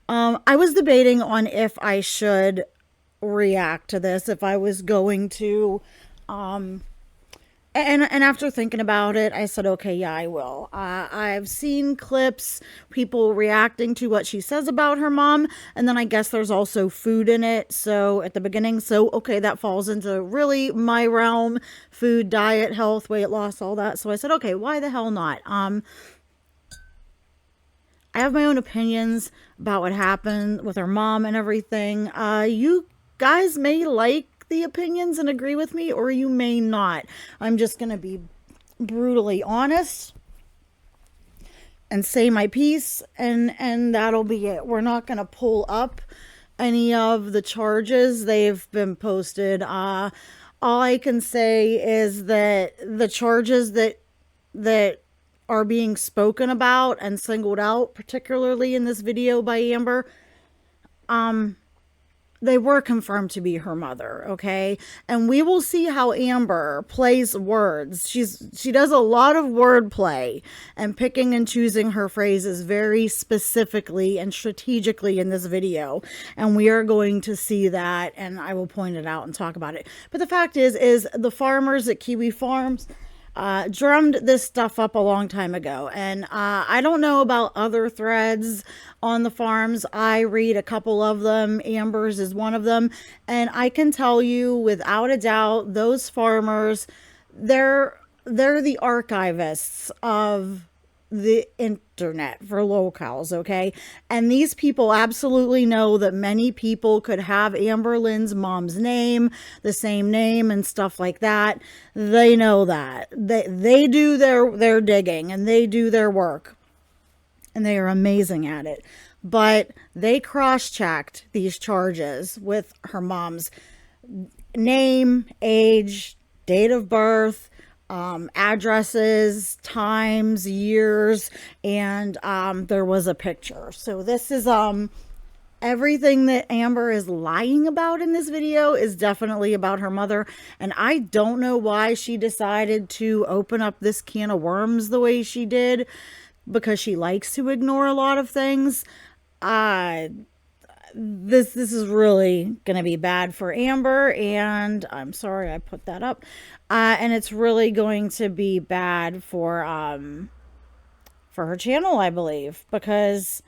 I was debating on if I should react to this, if I was going to, and after thinking about it, I said, okay, yeah, I will. I've seen clips, people reacting to what she says about her mom, and then I guess there's also food in it. So at the beginning, so okay, that falls into really my realm: food, diet, health, weight loss, all that. So I said, okay, why the hell not? I have my own opinions about what happened with her mom and everything. You guys may like the opinions and agree with me, or you may not. I'm just going to be brutally honest and say my piece, and that'll be it. We're not going to pull up any of the charges. They've been posted. All I can say is that the charges that are being spoken about and singled out, particularly in this video by Amber, they were confirmed to be her mother, okay? And we will see how Amber plays words. She does a lot of wordplay and picking and choosing her phrases very specifically and strategically in this video. And we are going to see that, and I will point it out and talk about it. But the fact is the farmers at Kiwi Farms drummed this stuff up a long time ago. And I don't know about other threads on the farms. I read a couple of them. Amber's is one of them. And I can tell you without a doubt, those farmers, they're the archivists of the internet for locals, okay? And these people absolutely know that many people could have Amberlynn's mom's name, the same name and stuff like that. They know that. They do their digging and they do their work. And they are amazing at it. But they cross-checked these charges with her mom's name, age, date of birth, addresses, times, years, and there was a picture. So this is everything that Amber is lying about in this video is definitely about her mother. And I don't know why she decided to open up this can of worms the way she did, because she likes to ignore a lot of things. This is really gonna be bad for Amber, and I'm sorry I put that up. And it's really going to be bad for her channel, I believe, because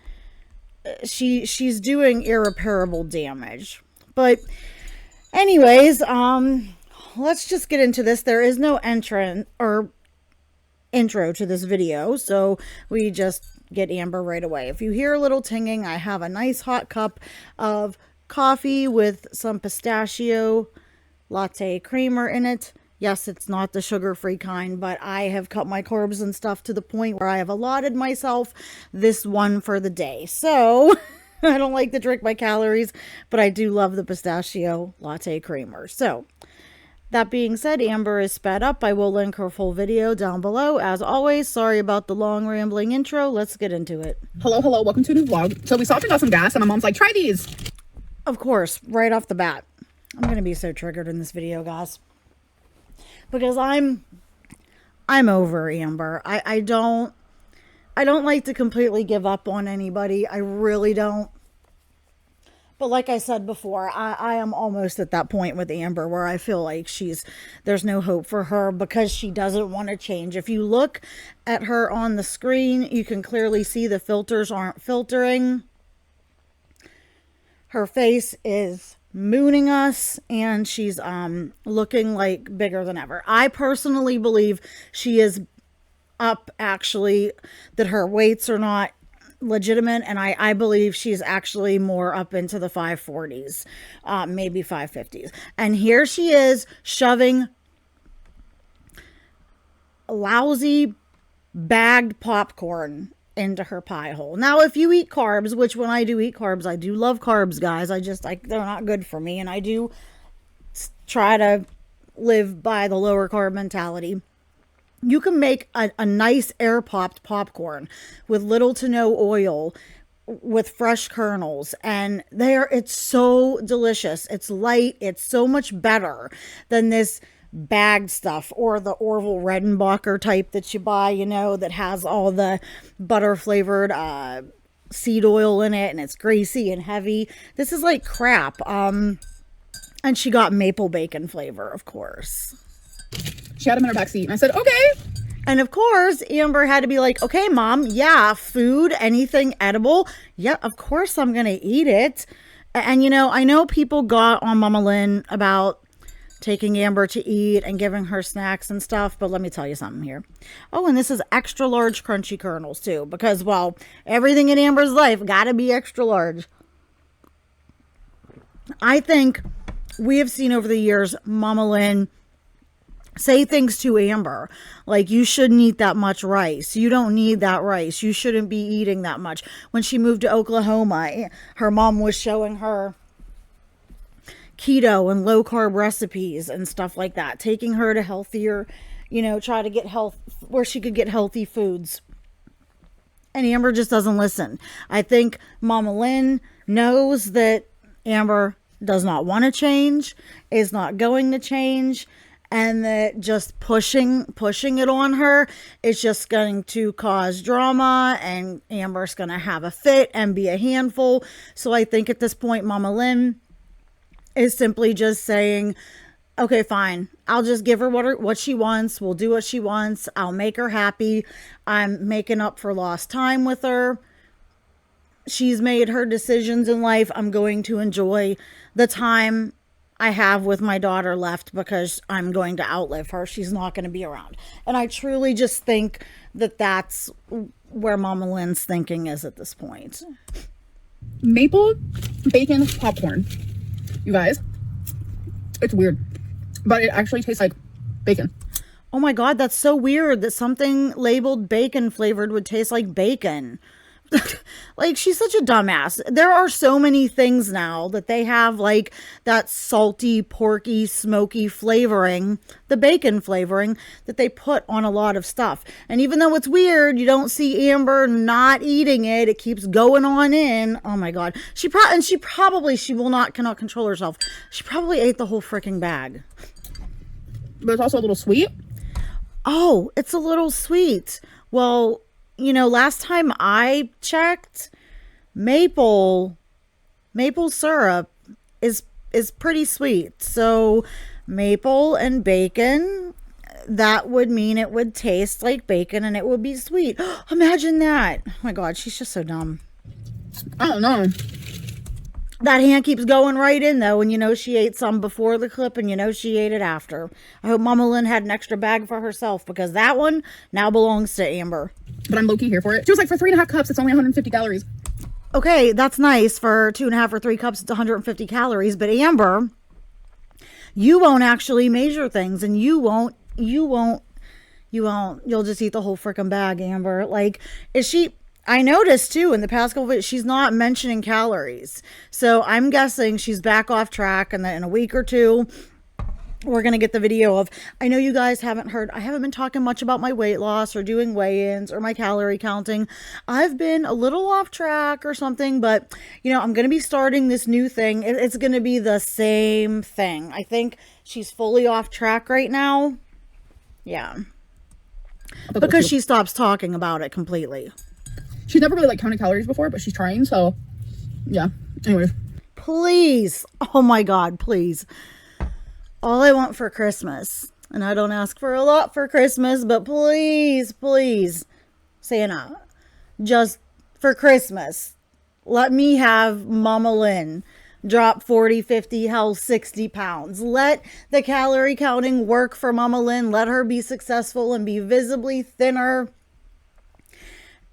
she's doing irreparable damage. But anyways, let's just get into this. There is no entrant or intro to this video, so we just get Amber right away. If you hear a little tinging, I have a nice hot cup of coffee with some pistachio latte creamer in it. Yes, it's not the sugar-free kind, but I have cut my carbs and stuff to the point where I have allotted myself this one for the day. So I don't like to drink my calories, but I do love the pistachio latte creamer. So that being said, Amber is sped up. I will link her full video down below. As always, sorry about the long rambling intro. Let's get into it. Hello, welcome to the vlog. So we stopped and got some gas and my mom's like, try these. Of course, right off the bat. I'm going to be so triggered in this video, guys. Because I'm over Amber. I don't like to completely give up on anybody. I really don't. But like I said before, I am almost at that point with Amber where I feel like there's no hope for her because she doesn't want to change. If you look at her on the screen, you can clearly see the filters aren't filtering. Her face is mooning us and she's looking like bigger than ever. I personally believe she is up, actually, that her weights are not legitimate, and I believe she's actually more up into the 540s, maybe 550s. And here she is shoving lousy bagged popcorn into her pie hole. Now, if you eat carbs, which when I do eat carbs, I do love carbs, guys. They're not good for me, and I do try to live by the lower carb mentality. You can make a nice air-popped popcorn with little to no oil, with fresh kernels, and it's so delicious. It's light. It's so much better than this bagged stuff or the Orville Redenbacher type that you buy, that has all the butter flavored seed oil in it and it's greasy and heavy. This is like crap. And she got maple bacon flavor, of course. She had him in her back seat, and I said, okay. And of course, Amber had to be like, okay, Mom, yeah, food, anything edible. Yeah, of course I'm going to eat it. And, you know, I know people got on Mamalynn about taking Amber to eat and giving her snacks and stuff, but let me tell you something here. Oh, and this is extra large crunchy kernels too, because, well, everything in Amber's life got to be extra large. I think we have seen over the years Mamalynn say things to Amber like, you shouldn't eat that much rice. You don't need that rice. You shouldn't be eating that much. When she moved to Oklahoma, her mom was showing her keto and low carb recipes and stuff like that, taking her to healthier, you know, try to get health where she could get healthy foods. And Amber just doesn't listen. I think Mamalynn knows that Amber does not want to change, is not going to change, and that just pushing it on her is just going to cause drama, and Amber's going to have a fit and be a handful. So I think at this point, Mamalynn is simply just saying, okay, fine. I'll just give her what she wants. We'll do what she wants. I'll make her happy. I'm making up for lost time with her. She's made her decisions in life. I'm going to enjoy the time I have with my daughter left because I'm going to outlive her. She's not going to be around. And I truly just think that that's where Mamalynn's thinking is at this point. Maple bacon popcorn. You guys, it's weird, but it actually tastes like bacon. Oh my God, that's so weird that something labeled bacon flavored would taste like bacon. Like, she's such a dumbass. There are so many things now that they have, like that salty, porky, smoky flavoring, the bacon flavoring that they put on a lot of stuff. And even though it's weird, you don't see Amber not eating it. It keeps going on in. Oh my God. She cannot control herself. She probably ate the whole freaking bag. But it's also a little sweet. Oh, it's a little sweet. Well, you know, last time I checked, maple syrup is pretty sweet. So maple and bacon, that would mean it would taste like bacon and it would be sweet. Imagine that. Oh my God, she's just so dumb. I don't know. That hand keeps going right in though, and you know she ate some before the clip and you know she ate it after. I hope Mamalynn had an extra bag for herself because that one now belongs to Amber. But I'm low-key here for it. She was like, for 3.5 cups, it's only 150 calories. Okay, that's nice. For 2.5 or 3 cups, it's 150 calories. But Amber, you won't actually measure things, and you'll just eat the whole freaking bag, Amber. Like, I noticed too in the past couple of weeks, she's not mentioning calories. So I'm guessing she's back off track, and that in a week or two, we're going to get the video of, I know you guys haven't heard, I haven't been talking much about my weight loss or doing weigh-ins or my calorie counting. I've been a little off track or something, but you know, I'm going to be starting this new thing. It's going to be the same thing. I think she's fully off track right now. Yeah. Because she stops talking about it completely. She's never really like counted calories before, but she's trying. So yeah. Anyways. Please. Oh my God, please. All I want for Christmas, and I don't ask for a lot for Christmas, but please, Santa, just for Christmas, let me have Mamalynn drop 40, 50, hell, 60 pounds. Let the calorie counting work for Mamalynn. Let her be successful and be visibly thinner,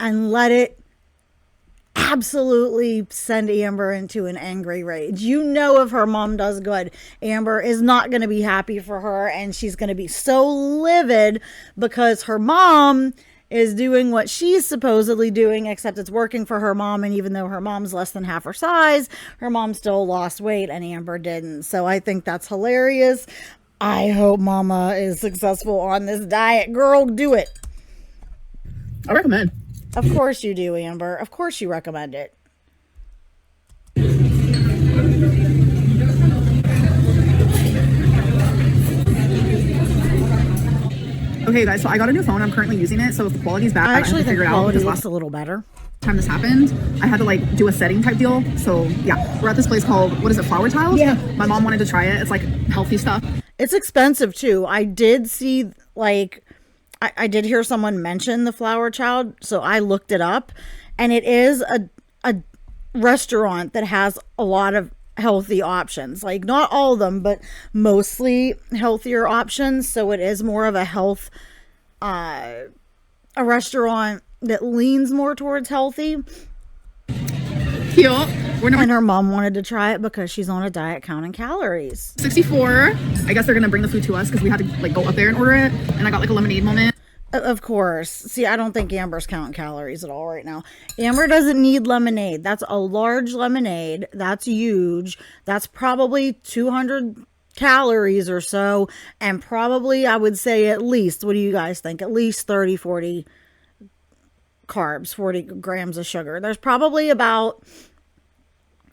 and let it absolutely send Amber into an angry rage. You know, if her mom does good, Amber is not going to be happy for her, and she's going to be so livid because her mom is doing what she's supposedly doing, except it's working for her mom. And even though her mom's less than half her size, her mom still lost weight and Amber didn't. So I think that's hilarious. I hope Mama is successful on this diet. Girl, do it. I recommend. Of course you do, Amber. Of course you recommend it. Okay, guys, so I got a new phone. I'm currently using it. So if the quality's bad, I actually think figure the it out. quality looks a little better. Time this happened, I had to like do a setting type deal. So yeah, we're at this place called, what is it, Flower Child? Yeah. My mom wanted to try it. It's like healthy stuff. It's expensive too. I did see, like, I did hear someone mention the Flower Child, so I looked it up, and it is a restaurant that has a lot of healthy options. Like, not all of them, but mostly healthier options. So it is more of a health, a restaurant that leans more towards healthy. Cute. And her mom wanted to try it because she's on a diet counting calories. 64. I guess they're gonna bring the food to us because we had to like go up there and order it. And I got like a lemonade moment. Of course. See, I don't think Amber's counting calories at all right now. Amber doesn't need lemonade. That's a large lemonade. That's huge. That's probably 200 calories or so. And probably, I would say at least, what do you guys think? At least 30, 40 carbs, 40 grams of sugar. There's probably about,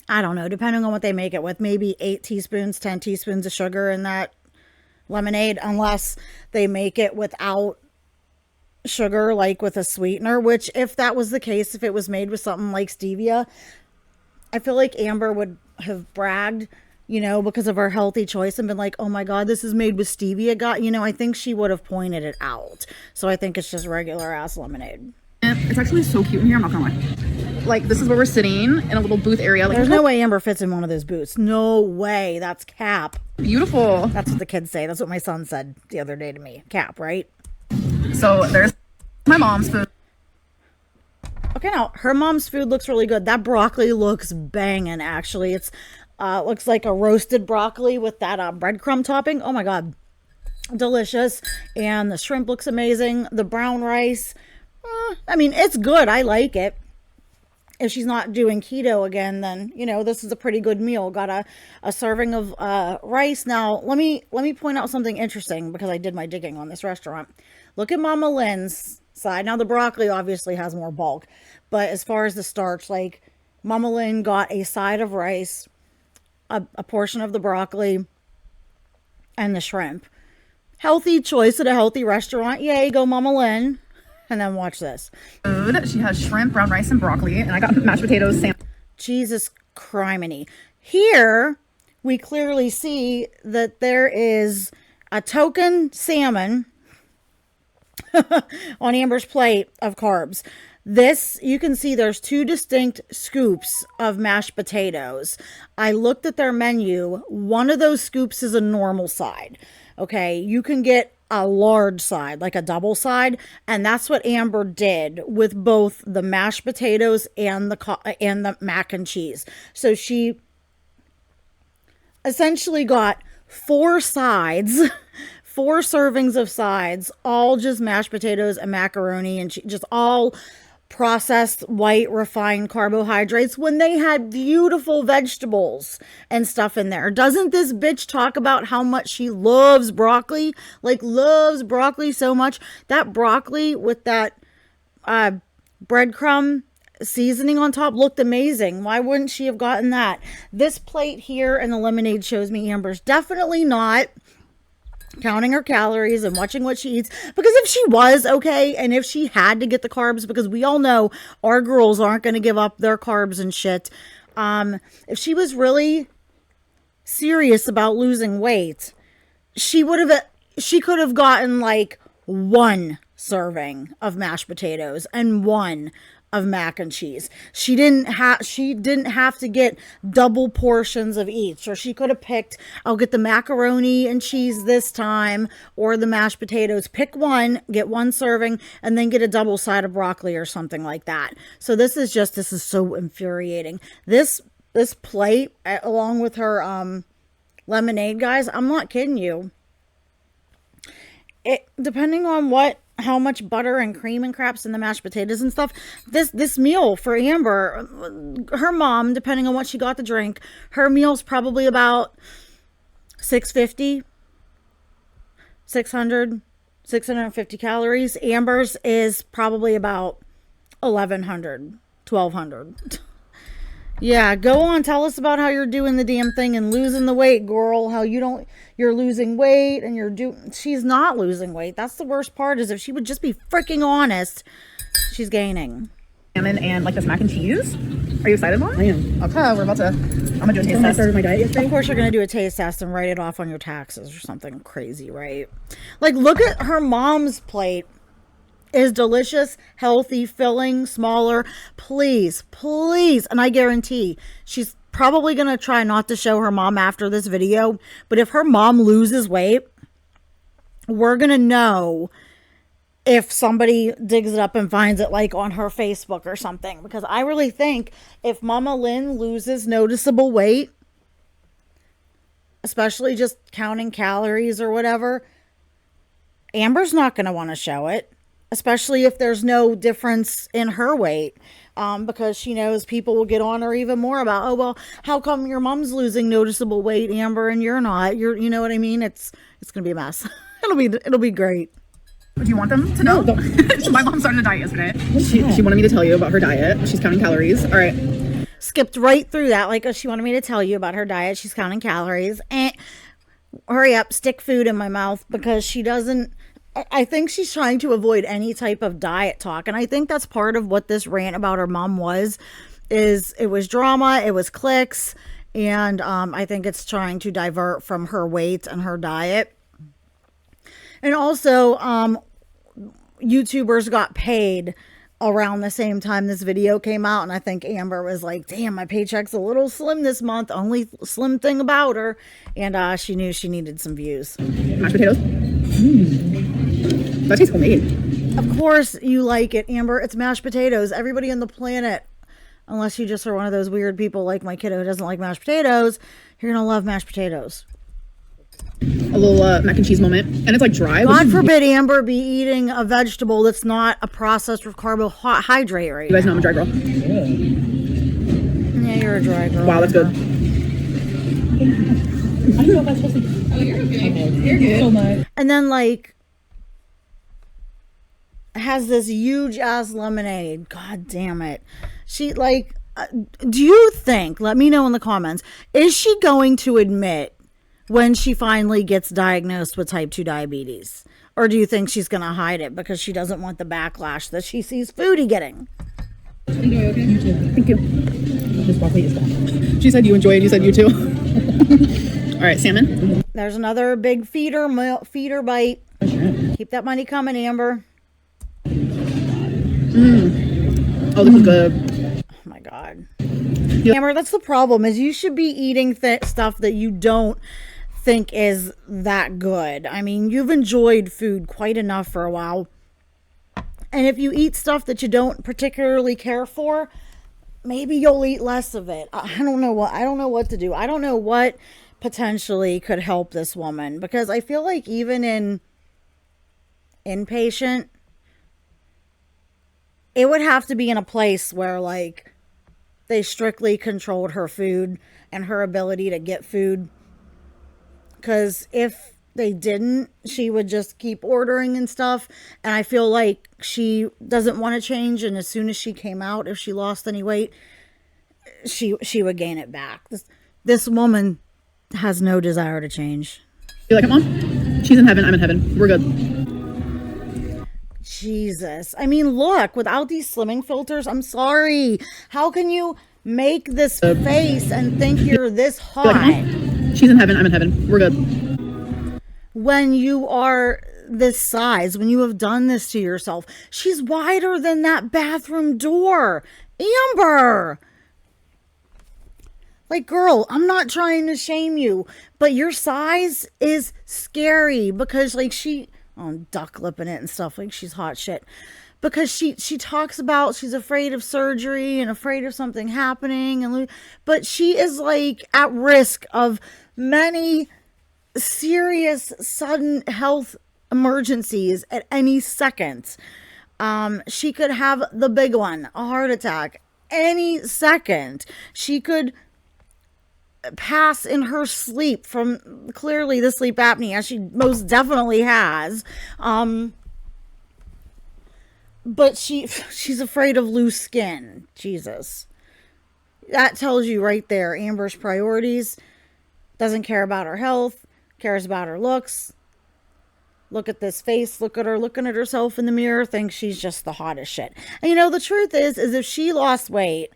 I don't know, depending on what they make it with, maybe 8 teaspoons, 10 teaspoons of sugar in that lemonade, unless they make it without sugar, like with a sweetener, which if that was the case, if it was made with something like stevia, I feel like Amber would have bragged, you know, because of her healthy choice and been like, oh my God, this is made with stevia. You know, I think she would have pointed it out. So I think it's just regular ass lemonade. It's actually so cute in here, I'm not gonna lie. Like, this is where we're sitting in a little booth area. Like, there's no way Amber fits in one of those booths. No way. That's cap. Beautiful. That's what the kids say. That's what my son said the other day to me. Cap, right? So there's my mom's food. Okay, now her mom's food looks really good. That broccoli looks banging, actually. It's looks like a roasted broccoli with that breadcrumb topping. Oh my God. Delicious. And the shrimp looks amazing. The brown rice, I mean, it's good. I like it. If she's not doing keto again, then, you know, this is a pretty good meal. Got a serving of rice. Now, let me point out something interesting, because I did my digging on this restaurant. Look at Mamalynn's side. Now, the broccoli obviously has more bulk, but as far as the starch, like, Mamalynn got a side of rice, a portion of the broccoli, and the shrimp. Healthy choice at a healthy restaurant. Yay, go Mamalynn. And then watch this. Food. She has shrimp, brown rice, and broccoli. And I got mashed potatoes, Jesus criminy. Here, we clearly see that there is a token salmon on Amber's plate of carbs. This, you can see there's 2 distinct scoops of mashed potatoes. I looked at their menu. One of those scoops is a normal side. Okay, you can get a large side, like a double side, and that's what Amber did with both the mashed potatoes and the mac and cheese. So she essentially got 4 sides, 4 servings of sides, all just mashed potatoes and macaroni and just all processed white refined carbohydrates, when they had beautiful vegetables and stuff in there. Doesn't this bitch talk about how much she loves broccoli? Like, loves broccoli so much. That broccoli with that breadcrumb seasoning on top looked amazing. Why wouldn't she have gotten that? This plate here and the lemonade shows me Amber's definitely not counting her calories and watching what she eats, because if she was, okay, and if she had to get the carbs, because we all know our girls aren't going to give up their carbs and shit, if she was really serious about losing weight, she could have gotten like 1 serving of mashed potatoes and 1 of mac and cheese. She didn't have to get double portions of each, or she could have picked, I'll get the macaroni and cheese this time, or the mashed potatoes. Pick one, get 1 serving, and then get a double side of broccoli or something like that. So this is so infuriating. This plate, along with her lemonade, guys, I'm not kidding you. Depending on how much butter and cream and craps in the mashed potatoes and stuff, this meal for Amber, her mom, depending on what she got to drink, her meal's probably about 650, 600, 650 calories. Amber's is probably about 1100, 1200. Yeah, go on. Tell us about how you're doing the damn thing and losing the weight, girl. How you're losing weight and she's not losing weight. That's the worst part, is if she would just be freaking honest, she's gaining. Salmon and like this mac and cheese. Are you excited, Mom? I am. Okay, I'm gonna do a taste When I test. started my diet yesterday. Of course, you're going to do a taste test and write it off on your taxes or something crazy, right? Like, look at her mom's plate. Is delicious, healthy, filling, smaller. Please, please. And I guarantee she's probably going to try not to show her mom after this video. But if her mom loses weight, we're going to know if somebody digs it up and finds it like on her Facebook or something. Because I really think if Mamalynn loses noticeable weight, especially just counting calories or whatever, Amber's not going to want to show it. Especially if there's no difference in her weight, because she knows people will get on her even more about, oh, well, how come your mom's losing noticeable weight, Amber, and you're not? You know what I mean? It's gonna be a mess. it'll be great. Do you want them to know? No. My mom started a diet yesterday. She wanted me to tell you about her diet. She's counting calories. All right. Skipped right through that. Like, she wanted me to tell you about her diet. She's counting calories. And hurry up, stick food in my mouth, because she doesn't. I think she's trying to avoid any type of diet talk. And I think that's part of what this rant about her mom is it was drama, it was clicks. And I think it's trying to divert from her weight and her diet. And also, YouTubers got paid around the same time this video came out. And I think Amber was like, damn, my paycheck's a little slim this month. Only slim thing about her. And she knew she needed some views. Mashed potatoes. That tastes homemade. Of course you like it, Amber. It's mashed potatoes. Everybody on the planet, unless you just are one of those weird people like my kiddo who doesn't like mashed potatoes, you're going to love mashed potatoes. A little mac and cheese moment. And it's like dry. God forbid Amber be eating a vegetable that's not a processed carbohydrate right You guys now. know I'm a dry girl. Yeah, you're a dry girl. Wow, that's good. I don't know if I'm supposed to. Oh, you're good. You're good. So much. And then, like, has this huge ass lemonade. God damn it. She, like, do you think, let me know in the comments, is she going to admit when she finally gets diagnosed with type 2 diabetes? Or do you think she's going to hide it because she doesn't want the backlash that she sees Foodie getting? Enjoy, okay? You too. Thank you. This broccoli is gone. She said you enjoy it. You said you too. All right, salmon. There's another big feeder bite. Keep that money coming, Amber. Oh, this is good. Oh my God. Amber, that's the problem, is you should be eating stuff that you don't think is that good. I mean, you've enjoyed food quite enough for a while. And if you eat stuff that you don't particularly care for, maybe you'll eat less of it. I don't know what to do. I don't know what potentially could help this woman, because I feel like even in inpatient, it would have to be in a place where, like, they strictly controlled her food and her ability to get food. Because if they didn't, she would just keep ordering and stuff. And I feel like she doesn't want to change. And as soon as she came out, if she lost any weight, she would gain it back. This woman has no desire to change. You like it, Mom? She's in heaven. I'm in heaven. We're good. Jesus. I mean, look, without these slimming filters, I'm sorry. How can you make this face and think you're this hot? You like it, Mom? She's in heaven. I'm in heaven. We're good. When you are this size, when you have done this to yourself, she's wider than that bathroom door. Amber! Like, girl, I'm not trying to shame you, but your size is scary because, like, duck lipping it and stuff, like she's hot shit. Because she talks about she's afraid of surgery and afraid of something happening, but she is, like, at risk of many serious sudden health emergencies at any second. She could have the big one, a heart attack, any second. She could pass in her sleep from clearly the sleep apnea she most definitely has. But she's afraid of loose skin. Jesus. That tells you right there, Amber's priorities. Doesn't care about her health, cares about her looks. look at this face, look at her looking at herself in the mirror, thinks she's just the hottest shit. And you know, the truth is if she lost weight,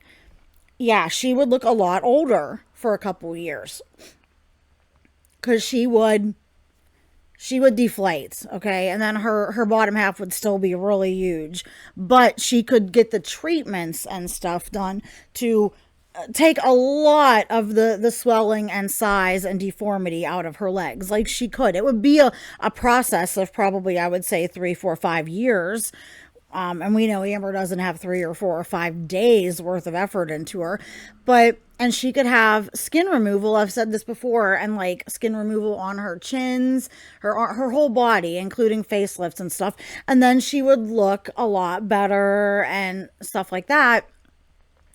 yeah, she would look a lot older for a couple years. Because she would deflate, okay? And then her bottom half would still be really huge. But she could get the treatments and stuff done to take a lot of the swelling and size and deformity out of her legs. Like, she could. It would be a process of probably, I would say, 3, 4, 5 years. And we know Amber doesn't have 3 or 4 or 5 days worth of effort into her. And she could have skin removal. I've said this before. And like skin removal on her chins, her whole body, including facelifts and stuff. And then she would look a lot better and stuff like that.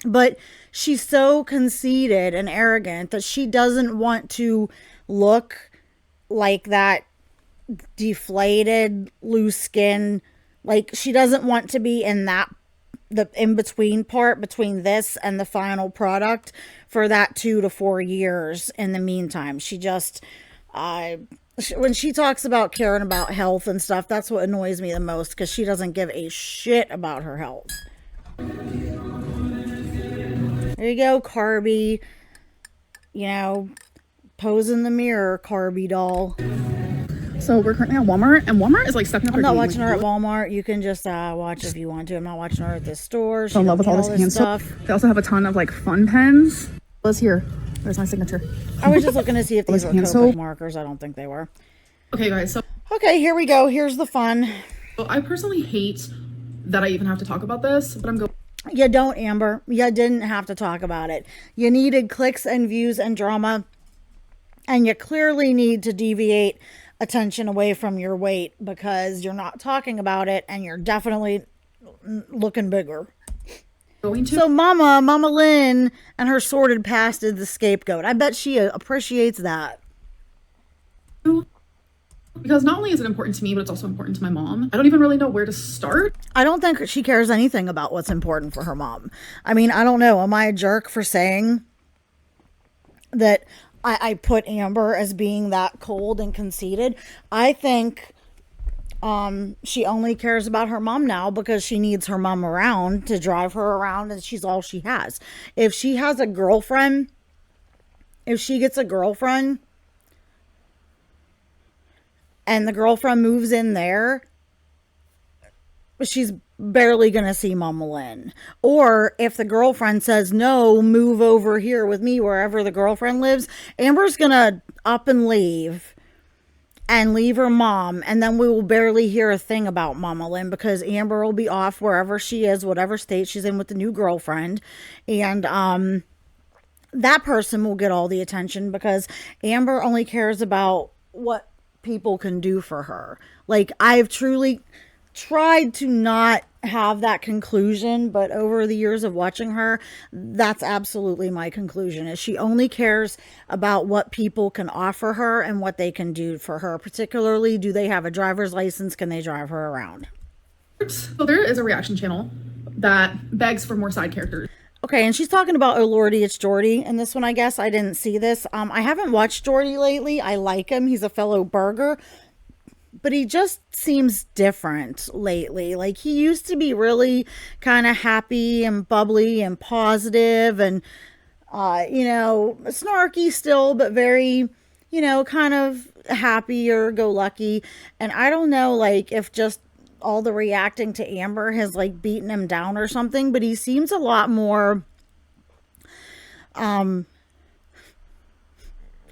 But she's so conceited and arrogant that she doesn't want to look like that deflated, loose skin. Like, she doesn't want to be in that, the in-between part between this and the final product for that 2 to 4 years in the meantime. She just, when she talks about caring about health and stuff, that's what annoys me the most, because she doesn't give a shit about her health. There you go, Carby. You know, pose in the mirror, Carby doll. So we're currently at Walmart, and Walmart is like stepping up. I'm not watching her at Walmart. You can just watch if you want to. I'm not watching her at this store. I'm in love with all this hand stuff. They also have a ton of like fun pens. Let's here. There's my signature. I was just looking to see if these were Copic markers. I don't think they were. Okay, guys. So okay, here we go. Here's the fun. So I personally hate that I even have to talk about this, but I'm going. You don't, Amber. You didn't have to talk about it. You needed clicks and views and drama, and you clearly need to deviate attention away from your weight because you're not talking about it, and you're definitely looking bigger. So Mamalynn and her sordid past is the scapegoat. I bet she appreciates that. Because not only is it important to me, but it's also important to my mom. I don't even really know where to start. I don't think she cares anything about what's important for her mom. I mean, I don't know. Am I a jerk for saying that I put Amber as being that cold and conceited? I think she only cares about her mom now because she needs her mom around to drive her around, and she's all she has. If she has a girlfriend, if she gets a girlfriend, and the girlfriend moves in there, she's barely going to see Mamalynn. Or if the girlfriend says, no, move over here with me wherever the girlfriend lives, Amber's going to up and leave her mom. And then we will barely hear a thing about Mamalynn because Amber will be off wherever she is, whatever state she's in with the new girlfriend. And that person will get all the attention because Amber only cares about what people can do for her. Like, I've truly tried to not have that conclusion, but over the years of watching her, that's absolutely my conclusion, is she only cares about what people can offer her and what they can do for her. Particularly, do they have a driver's license? Can they drive her around? So there is a reaction channel that begs for more side characters. Okay, and she's talking about, oh lordy, it's Jordy in this one, I guess. I didn't see this. I haven't watched Jordy lately. I like him. He's a fellow burger. But he just seems different lately. Like, he used to be really kind of happy and bubbly and positive and, you know, snarky still, but very, you know, kind of happy or go lucky. And I don't know, like, if just all the reacting to Amber has like beaten him down or something, but he seems a lot more I don't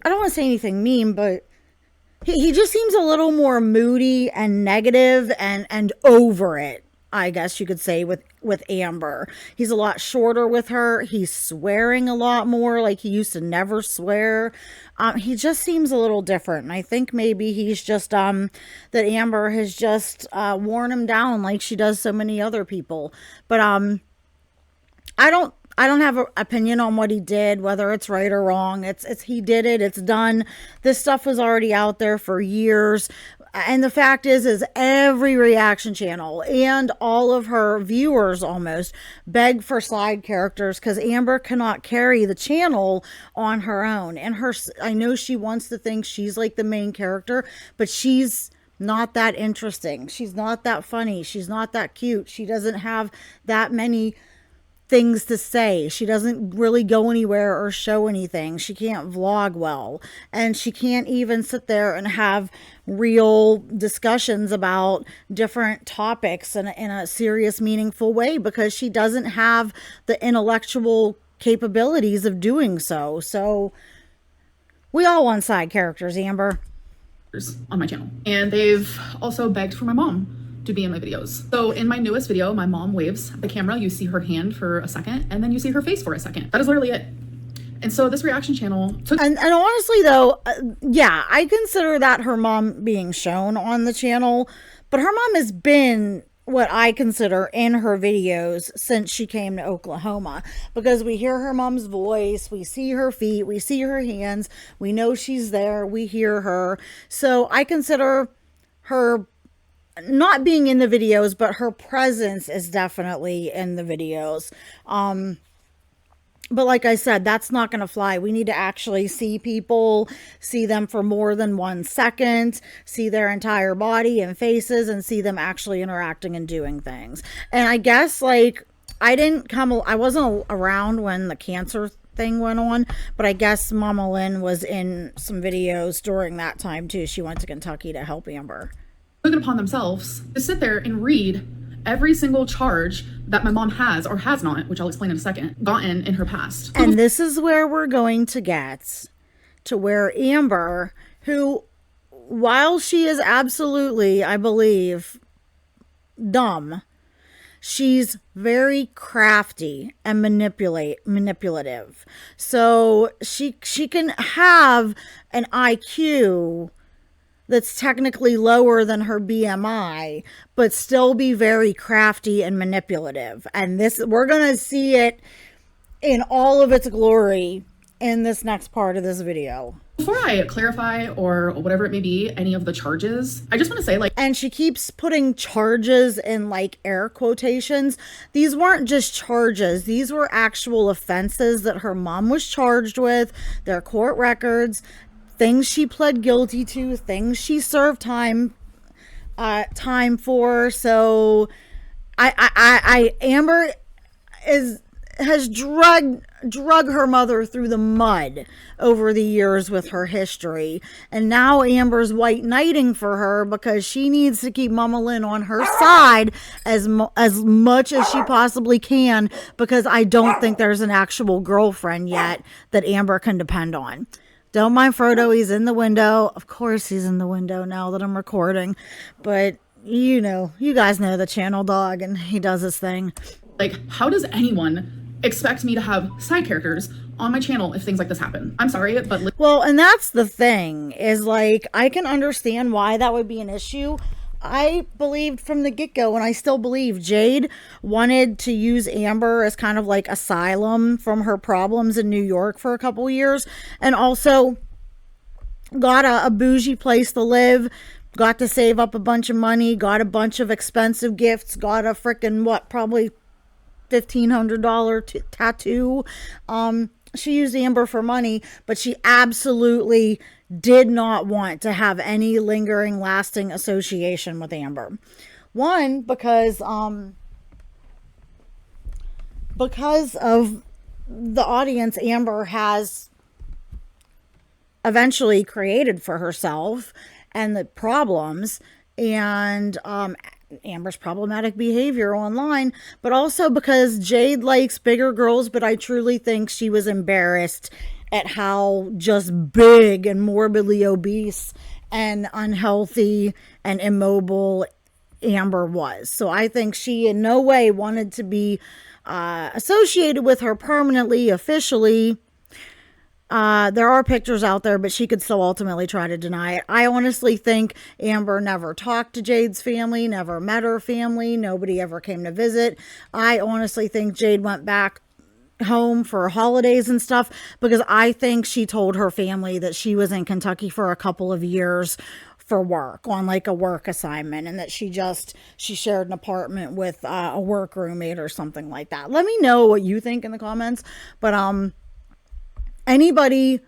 want to say anything mean, but he just seems a little more moody and negative and over it, I guess you could say, with Amber. He's a lot shorter with her. He's swearing a lot more, like he used to never swear. He just seems a little different. And I think maybe he's just, that Amber has just worn him down like she does so many other people. But I don't have an opinion on what he did, whether it's right or wrong. It's he did it. It's done. This stuff was already out there for years. And the fact is every reaction channel and all of her viewers almost beg for side characters because Amber cannot carry the channel on her own. And I know she wants to think she's like the main character, but she's not that interesting. She's not that funny. She's not that cute. She doesn't have that many things to say. She doesn't really go anywhere or show anything. She can't vlog well, and she can't even sit there and have real discussions about different topics in a serious, meaningful way, because she doesn't have the intellectual capabilities of doing so. So we all want side characters, Amber. On my channel, and they've also begged for my mom to be in my videos. So in my newest video, my mom waves at the camera. You see her hand for a second, and then you see her face for a second. That is literally it. And so this reaction channel took... And honestly though, yeah, I consider that her mom being shown on the channel, but her mom has been what I consider in her videos since she came to Oklahoma, because we hear her mom's voice, we see her feet, we see her hands, we know she's there, we hear her. So I consider her not being in the videos, but her presence is definitely in the videos. But like I said, that's not going to fly. We need to actually see people, see them for more than 1 second, see their entire body and faces, and see them actually interacting and doing things. And I guess, like, I wasn't around when the cancer thing went on, but I guess Mamalynn was in some videos during that time too. She went to Kentucky to help Amber. Took it upon themselves to sit there and read every single charge that my mom has or has not, which I'll explain in a second, gotten in her past. And this is where we're going to get to where Amber, who, while she is absolutely, I believe, dumb, she's very crafty and manipulative. So she can have an IQ that's technically lower than her BMI, but still be very crafty and manipulative. And this, we're going to see it in all of its glory in this next part of this video. Before I clarify, or whatever it may be, any of the charges, I just want to say, like... And she keeps putting charges in, like, air quotations. These weren't just charges. These were actual offenses that her mom was charged with, their court records, things she pled guilty to, things she served time for. So Amber has drug her mother through the mud over the years with her history, and now Amber's white knighting for her because she needs to keep Mamalynn on her side as much as she possibly can, because I don't think there's an actual girlfriend yet that Amber can depend on. Don't mind Frodo, he's in the window. Of course he's in the window now that I'm recording. But, you know, you guys know the channel dog, and he does his thing. Like, how does anyone expect me to have side characters on my channel if things like this happen? I'm sorry, but... Well, and that's the thing, is, like, I can understand why that would be an issue. I believed from the get-go, and I still believe, Jade wanted to use Amber as kind of like asylum from her problems in New York for a couple years, and also got a bougie place to live, got to save up a bunch of money, got a bunch of expensive gifts, got a freaking, what, probably $1,500 tattoo. She used Amber for money, but she absolutely did not want to have any lingering, lasting association with Amber. One, because of the audience Amber has eventually created for herself, and the problems, and Amber's problematic behavior online, but also because Jade likes bigger girls, but I truly think she was embarrassed at how just big and morbidly obese and unhealthy and immobile Amber was. So I think she in no way wanted to be associated with her permanently, officially. There are pictures out there, but she could still ultimately try to deny it. I honestly think Amber never talked to Jade's family, never met her family. Nobody ever came to visit. I honestly think Jade went back home for holidays and stuff, because I think she told her family that she was in Kentucky for a couple of years for work, on like a work assignment, and that she shared an apartment with a work roommate or something like that. Let me know what you think in the comments. But anybody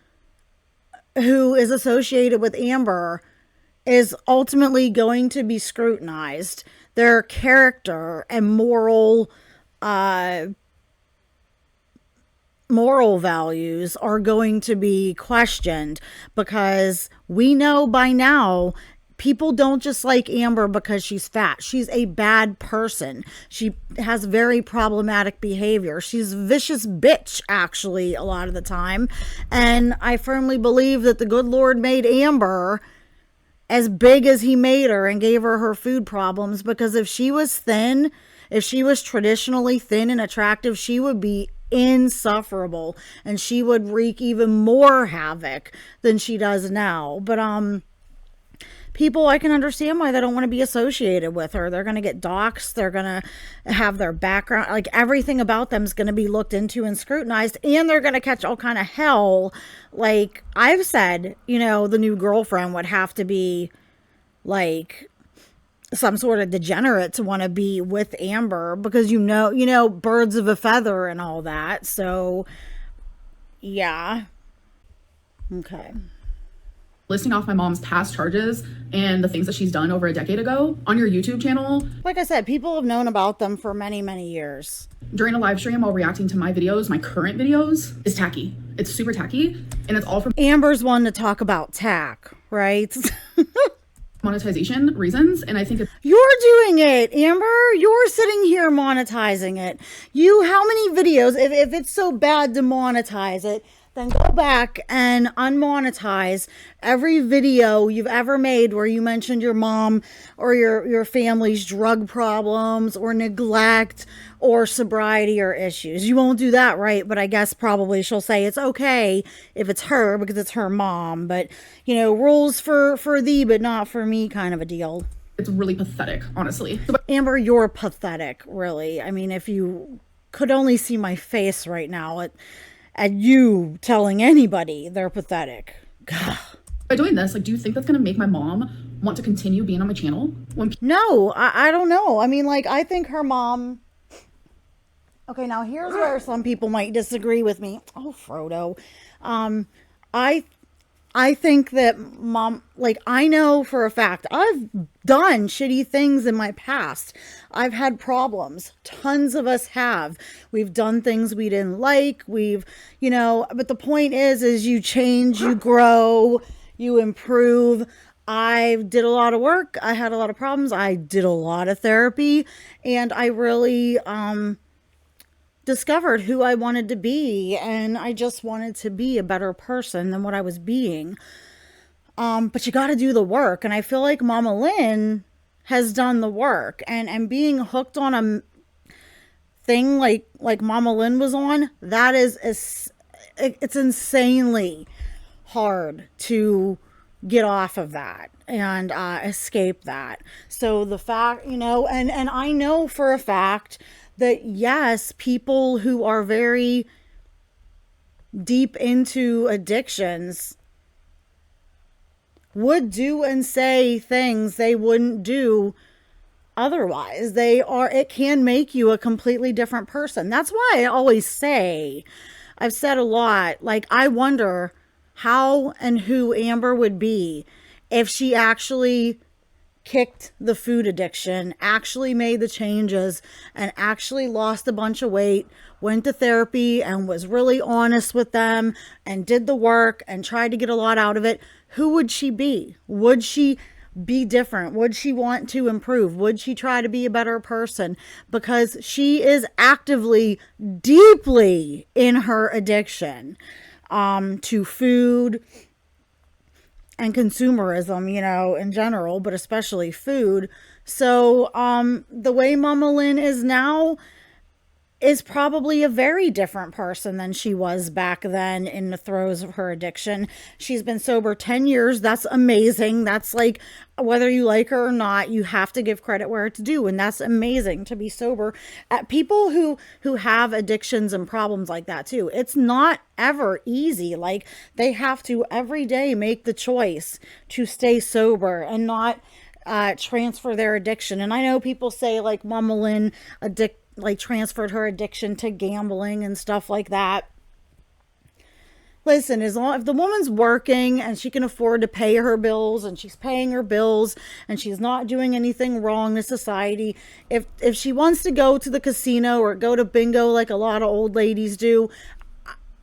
who is associated with Amber is ultimately going to be scrutinized. Their character and moral values are going to be questioned, because we know by now people don't just like Amber because she's fat. She's a bad person. She has very problematic behavior. She's a vicious bitch, actually, a lot of the time. And I firmly believe that the good Lord made Amber as big as he made her and gave her food problems, because if she was thin, if she was traditionally thin and attractive, she would be insufferable, and she would wreak even more havoc than she does now. But people, I can understand why they don't want to be associated with her. They're going to get doxxed. They're going to have their background, like everything about them is going to be looked into and scrutinized, and they're going to catch all kind of hell. Like I've said, you know, the new girlfriend would have to be like some sort of degenerate to want to be with Amber, because you know, birds of a feather and all that. So yeah. Okay. Listing off my mom's past charges and the things that she's done over a decade ago on your YouTube channel. Like I said, people have known about them for many, many years. During a live stream while reacting to my videos, my current videos, is tacky. It's super tacky, and it's all for Amber's one to talk about tack, right? monetization reasons, and I think You're doing it, Amber. You're sitting here monetizing it. How many videos, if it's so bad to monetize it, then go back and unmonetize every video you've ever made where you mentioned your mom or your family's drug problems or neglect or sobriety or issues. You won't do that, right? But I guess probably she'll say it's okay if it's her because it's her mom. But, you know, rules for thee but not for me kind of a deal. it's really pathetic, honestly. Amber, you're pathetic, really. I mean, if you could only see my face right now at you telling anybody they're pathetic. God. By doing this, like, do you think that's going to make my mom want to continue being on my channel? No, I don't know. I mean, like, I think her mom... Okay, now here's where some people might disagree with me. Oh, Frodo. I think that mom, like, I know for a fact I've done shitty things in my past. I've had problems. Tons of us have. We've done things we didn't like. We've, you know, but the point is you change, you grow, you improve. I did a lot of work. I had a lot of problems. I did a lot of therapy, and I really, discovered who I wanted to be, and I just wanted to be a better person than what I was being. But you got to do the work, and I feel like Mamalynn has done the work, and being hooked on a thing like Mamalynn was on, that is it's insanely hard to get off of that and escape that. So the fact, you know, and I know for a fact that yes, people who are very deep into addictions would do and say things they wouldn't do otherwise. It can make you a completely different person. That's why I always say, I've said a lot, like, I wonder how and who Amber would be if she actually kicked the food addiction, actually made the changes, and actually lost a bunch of weight, went to therapy and was really honest with them and did the work and tried to get a lot out of it. Who would she be? Would she be different? Would she want to improve? Would she try to be a better person? Because she is actively, deeply in her addiction to food and consumerism, you know, in general, but especially food. So the way Mamalynn is now is probably a very different person than she was back then in the throes of her addiction. She's been sober 10 years. That's amazing. That's like, whether you like her or not, you have to give credit where it's due. And that's amazing to be sober. At people who have addictions and problems like that too, it's not ever easy. Like, they have to every day make the choice to stay sober and not transfer their addiction. And I know people say, like, Mamalynn transferred her addiction to gambling and stuff like that. Listen, as long if the woman's working and she can afford to pay her bills and she's paying her bills and she's not doing anything wrong to society, if she wants to go to the casino or go to bingo like a lot of old ladies do,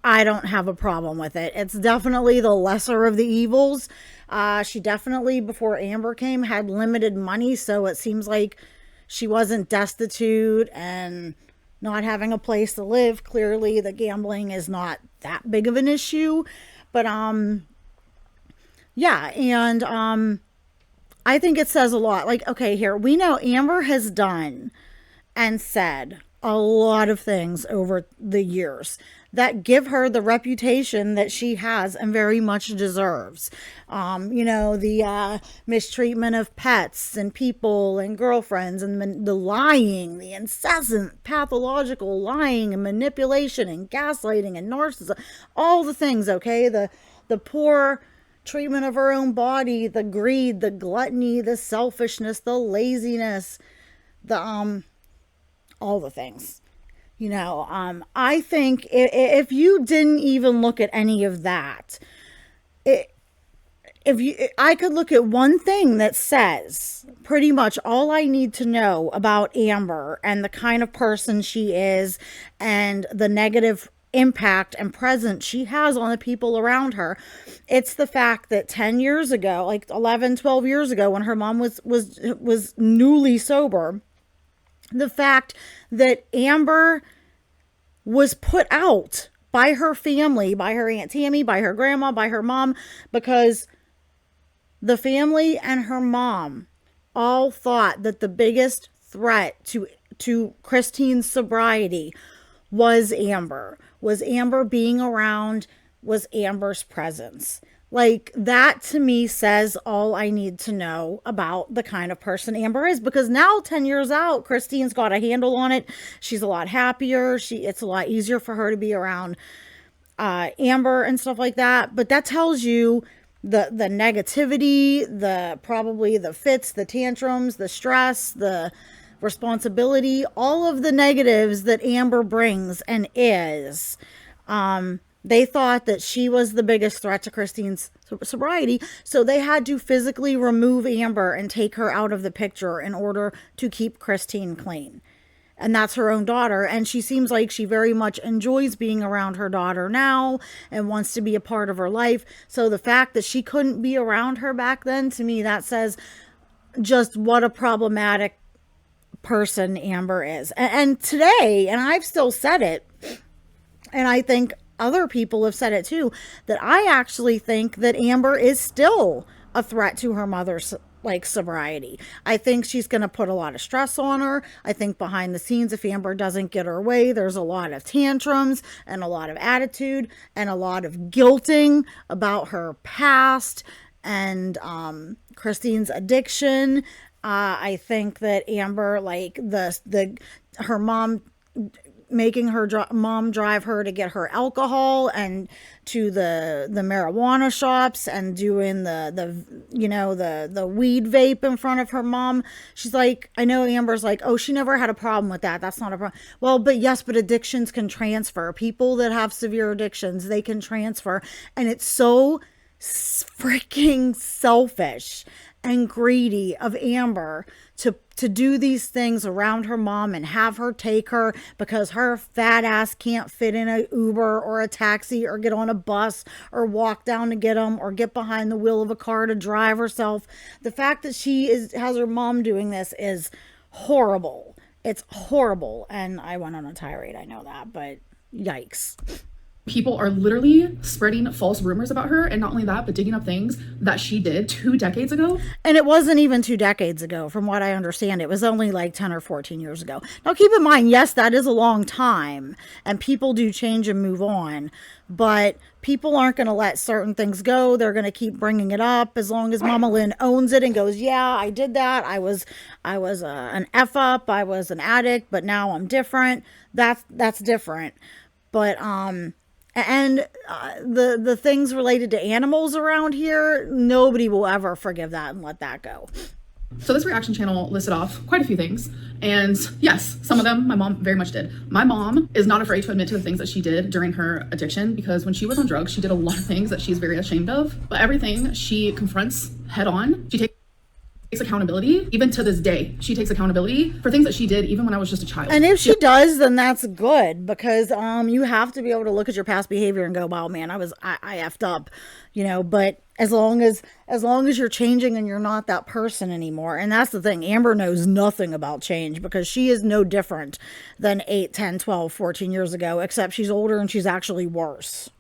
I don't have a problem with it. It's definitely the lesser of the evils. She definitely, before Amber came, had limited money, so it seems like she wasn't destitute and not having a place to live. Clearly, the gambling is not that big of an issue. But, yeah, and I think it says a lot. Like, okay, here, we know Amber has done and said a lot of things over the years that give her the reputation that she has and very much deserves. The mistreatment of pets and people and girlfriends, and the lying, the incessant pathological lying and manipulation and gaslighting and narcissism, all the things, okay? The poor treatment of her own body, the greed, the gluttony, the selfishness, the laziness, all the things. I think if you didn't even look at any of that, I could look at one thing that says pretty much all I need to know about Amber and the kind of person she is and the negative impact and presence she has on the people around her. It's the fact that 10 years ago, like 11, 12 years ago, when her mom was newly sober, the fact that Amber was put out by her family, by her Aunt Tammy, by her grandma, by her mom, because the family and her mom all thought that the biggest threat to Christine's sobriety was Amber being around, was Amber's presence. Like, that to me says all I need to know about the kind of person Amber is, because now 10 years out, Christine's got a handle on it. She's a lot happier. It's a lot easier for her to be around Amber and stuff like that. But that tells you the negativity, probably the fits, the tantrums, the stress, the responsibility, all of the negatives that Amber brings and is. They thought that she was the biggest threat to Christine's sobriety, so they had to physically remove Amber and take her out of the picture in order to keep Christine clean. And that's her own daughter, and she seems like she very much enjoys being around her daughter now and wants to be a part of her life. So the fact that she couldn't be around her back then, to me, that says just what a problematic person Amber is. And today, and I've still said it, and I think other people have said it too, that I actually think that Amber is still a threat to her mother's sobriety. I think she's going to put a lot of stress on her. I think behind the scenes, if Amber doesn't get her way, there's a lot of tantrums and a lot of attitude and a lot of guilting about her past and Christine's addiction. I think that Amber, her mom making her mom drive her to get her alcohol and to the marijuana shops and doing the weed vape in front of her mom. She's like, I know Amber's like, oh, she never had a problem with that. That's not a problem. Well, but addictions can transfer. People that have severe addictions, they can transfer. And it's so freaking selfish and greedy of Amber to do these things around her mom and have her take her because her fat ass can't fit in a Uber or a taxi or get on a bus or walk down to get them or get behind the wheel of a car to drive herself. The fact that has her mom doing this is horrible. It's horrible. And I went on a tirade, I know that, but yikes. People are literally spreading false rumors about her, and not only that, but digging up things that she did 2 decades ago. And it wasn't even 2 decades ago, from what I understand. It was only like 10 or 14 years ago. Now, keep in mind, yes, that is a long time, and people do change and move on, but people aren't going to let certain things go. They're going to keep bringing it up as long as Mamalynn owns it and goes, yeah, I did that. I was an F up. I was an addict, but now I'm different. That's different. But, the things related to animals around here, nobody will ever forgive that and let that go. So this reaction channel listed off quite a few things. And yes, some of them my mom very much did. My mom is not afraid to admit to the things that she did during her addiction, because when she was on drugs, she did a lot of things that she's very ashamed of. But everything she confronts head on. She takes accountability. Even to this day, she takes accountability for things that she did even when I was just a child. And if she does, then that's good, because you have to be able to look at your past behavior and go, wow, man, I effed up, you know. But as long as you're changing and you're not that person anymore. And that's the thing. Amber knows nothing about change, because she is no different than 8, 10, 12, 14 years ago, except she's older and she's actually worse.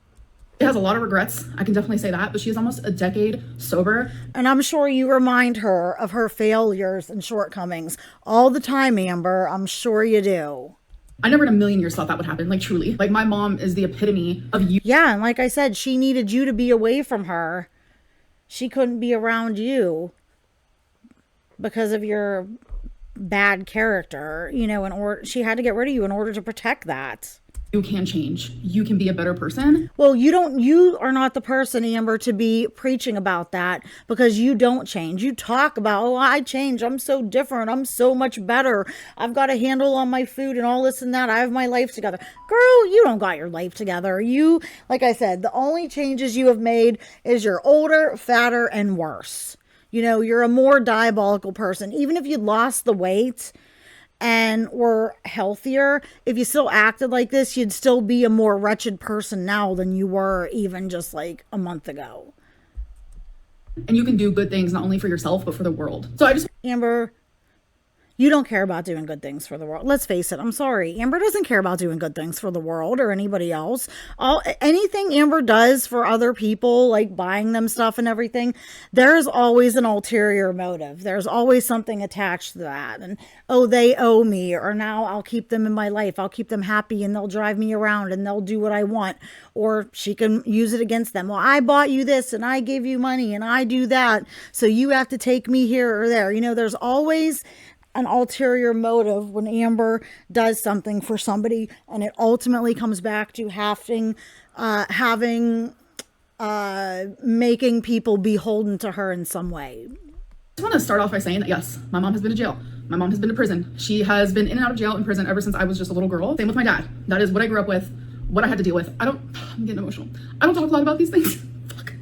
She has a lot of regrets. I can definitely say that, but she is almost a decade sober. And I'm sure you remind her of her failures and shortcomings all the time, Amber. I'm sure you do. I never in a million years thought that would happen. Like, truly. Like, my mom is the epitome of you. Yeah, and like I said, she needed you to be away from her. She couldn't be around you because of your bad character, you know, she had to get rid of you in order to protect that. You can change. You can be a better person. Well, you are not the person, Amber, to be preaching about that, because you don't change. You talk about, oh, I change. I'm so different. I'm so much better. I've got a handle on my food and all this and that. I have my life together. Girl, you don't got your life together. You, like I said, the only changes you have made is you're older, fatter, and worse. You know, you're a more diabolical person. Even if you lost the weight and were healthier, if you still acted like this, you'd still be a more wretched person now than you were even just like a month ago. And you can do good things not only for yourself, but for the world. So Amber, you don't care about doing good things for the world. Let's face it. I'm sorry. Amber doesn't care about doing good things for the world or anybody else. Anything Amber does for other people, like buying them stuff and everything, there's always an ulterior motive. There's always something attached to that. And, oh, they owe me, or now I'll keep them in my life. I'll keep them happy and they'll drive me around and they'll do what I want. Or she can use it against them. Well, I bought you this and I gave you money and I do that, so you have to take me here or there. You know, there's always an ulterior motive when Amber does something for somebody, and it ultimately comes back to making people beholden to her in some way. I just want to start off by saying that yes, my mom has been to jail. My mom has been to prison. She has been in and out of jail and prison ever since I was just a little girl. Same with my dad. That is what I grew up with, what I had to deal with. I'm getting emotional. I don't talk a lot about these things. Fuck.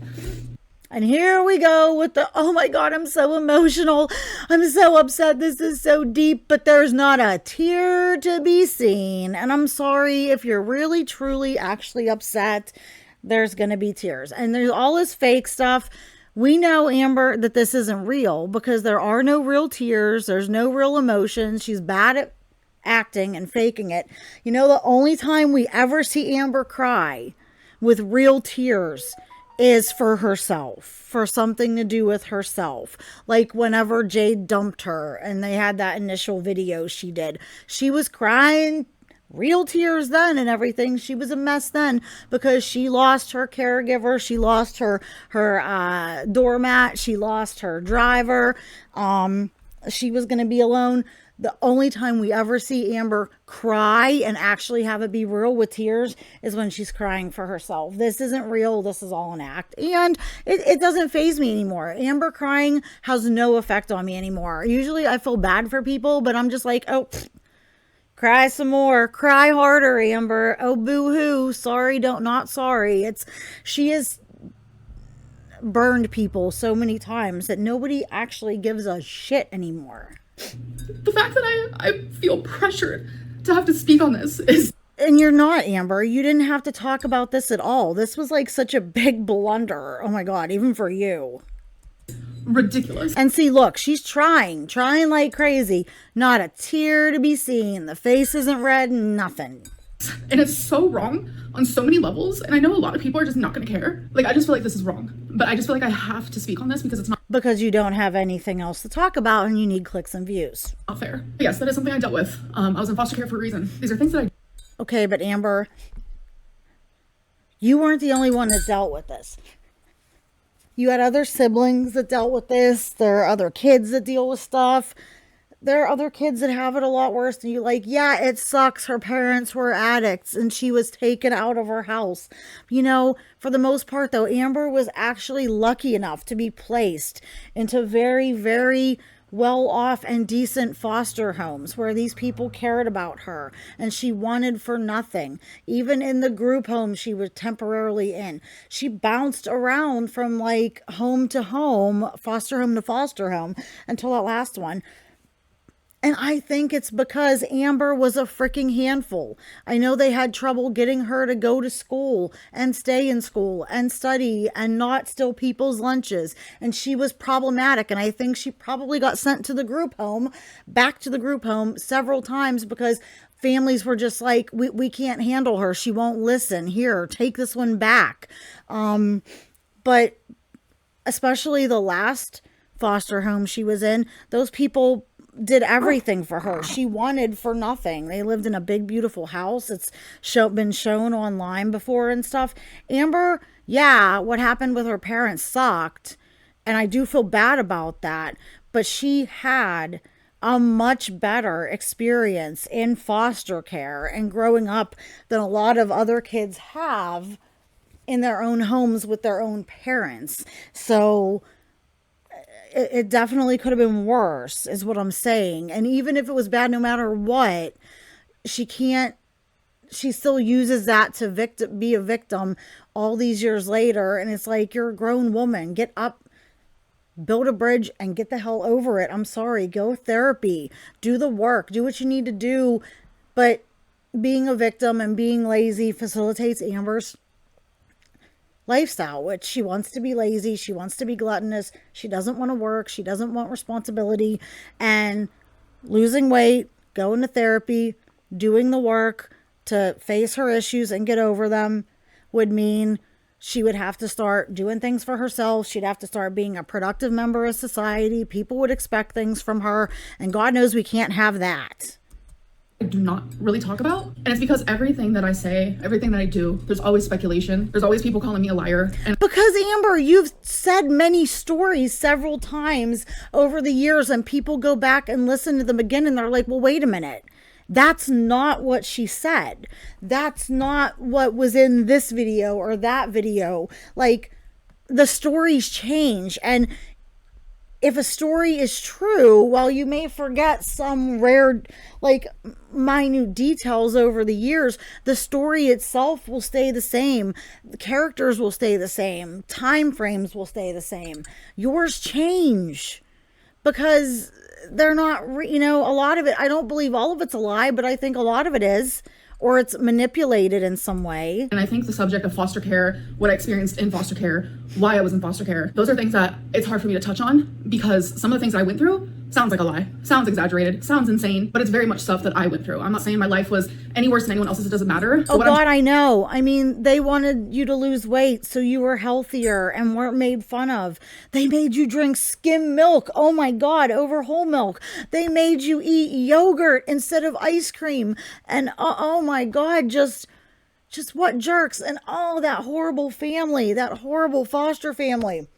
And here we go with the, oh my God, I'm so emotional. I'm so upset. This is so deep, but there's not a tear to be seen. And I'm sorry if you're really, truly, actually upset, there's going to be tears. And there's all this fake stuff. We know, Amber, that this isn't real, because there are no real tears. There's no real emotions. She's bad at acting and faking it. You know, the only time we ever see Amber cry with real tears is for herself, for something to do with herself. Like whenever Jade dumped her and they had that initial video she did, she was crying real tears then and everything. She was a mess then because she lost her caregiver. She lost her doormat. She lost her driver. She was going to be alone. The only time we ever see Amber cry and actually have it be real with tears is when she's crying for herself. This isn't real. This is all an act. And it doesn't faze me anymore. Amber crying has no effect on me anymore. Usually I feel bad for people, but I'm just like, oh, cry some more. Cry harder, Amber. Oh, boo-hoo. Sorry, not sorry. She has burned people so many times that nobody actually gives a shit anymore. The fact that I feel pressured to have to speak on this is... And you're not, Amber. You didn't have to talk about this at all. This was like such a big blunder. Oh my God, even for you. Ridiculous. And see, look, she's trying like crazy. Not a tear to be seen. The face isn't red, nothing. And it's so wrong on so many levels. And I know a lot of people are just not going to care. Like, I just feel like this is wrong. But I just feel like I have to speak on this because it's not... Because you don't have anything else to talk about and you need clicks and views. Not fair. But yes, that is something I dealt with. I was in foster care for a reason. These are things that I... Okay, but Amber, you weren't the only one that dealt with this. You had other siblings that dealt with this. There are other kids that deal with stuff. There are other kids that have it a lot worse than you. Like, yeah, it sucks. Her parents were addicts and she was taken out of her house. You know, for the most part, though, Amber was actually lucky enough to be placed into very, very well-off and decent foster homes where these people cared about her and she wanted for nothing. Even in the group home she was temporarily in, she bounced around from like home to home, foster home to foster home, until that last one. And I think it's because Amber was a freaking handful. I know they had trouble getting her to go to school and stay in school and study and not steal people's lunches. And she was problematic. And I think she probably got sent to the group home, back to the group home several times because families were just like, we can't handle her. She won't listen. Here, take this one back. But especially the last foster home she was in, those people did everything for her. She wanted for nothing. They lived in a big, beautiful house. It's been shown online before and stuff. Amber, yeah, what happened with her parents sucked. And I do feel bad about that. But she had a much better experience in foster care and growing up than a lot of other kids have in their own homes with their own parents. So it definitely could have been worse, is what I'm saying. And even if it was bad, no matter what, she still uses that to be a victim all these years later. And it's like, you're a grown woman. Get up, build a bridge, and get the hell over it. I'm sorry. Go therapy. Do the work. Do what you need to do. But being a victim and being lazy facilitates Amber's lifestyle, which she wants to be lazy, she wants to be gluttonous, she doesn't want to work, she doesn't want responsibility, and losing weight, going to therapy, doing the work to face her issues and get over them would mean she would have to start doing things for herself. She'd have to start being a productive member of society. People would expect things from her, and God knows we can't have that. I do not really talk about. And it's because everything that I say, everything that I do, there's always speculation. There's always people calling me a liar. And because Amber, you've said many stories several times over the years and people go back and listen to them again and they're like, well, wait a minute. That's not what she said. That's not what was in this video or that video. Like, the stories change. And if a story is true, while you may forget some rare, like, minute details over the years, the story itself will stay the same. The characters will stay the same. Time frames will stay the same. Yours change because they're not, a lot of it, I don't believe all of it's a lie, but I think a lot of it is, or it's manipulated in some way. And I think the subject of foster care, what I experienced in foster care, why I was in foster care, those are things that it's hard for me to touch on because some of the things I went through sounds like a lie, sounds exaggerated, sounds insane, but it's very much stuff that I went through. I'm not saying my life was any worse than anyone else's, it doesn't matter. Oh God, I know. I mean, they wanted you to lose weight so you were healthier and weren't made fun of. They made you drink skim milk, oh my God, over whole milk. They made you eat yogurt instead of ice cream. And oh my God, just what jerks. And that horrible family, that horrible foster family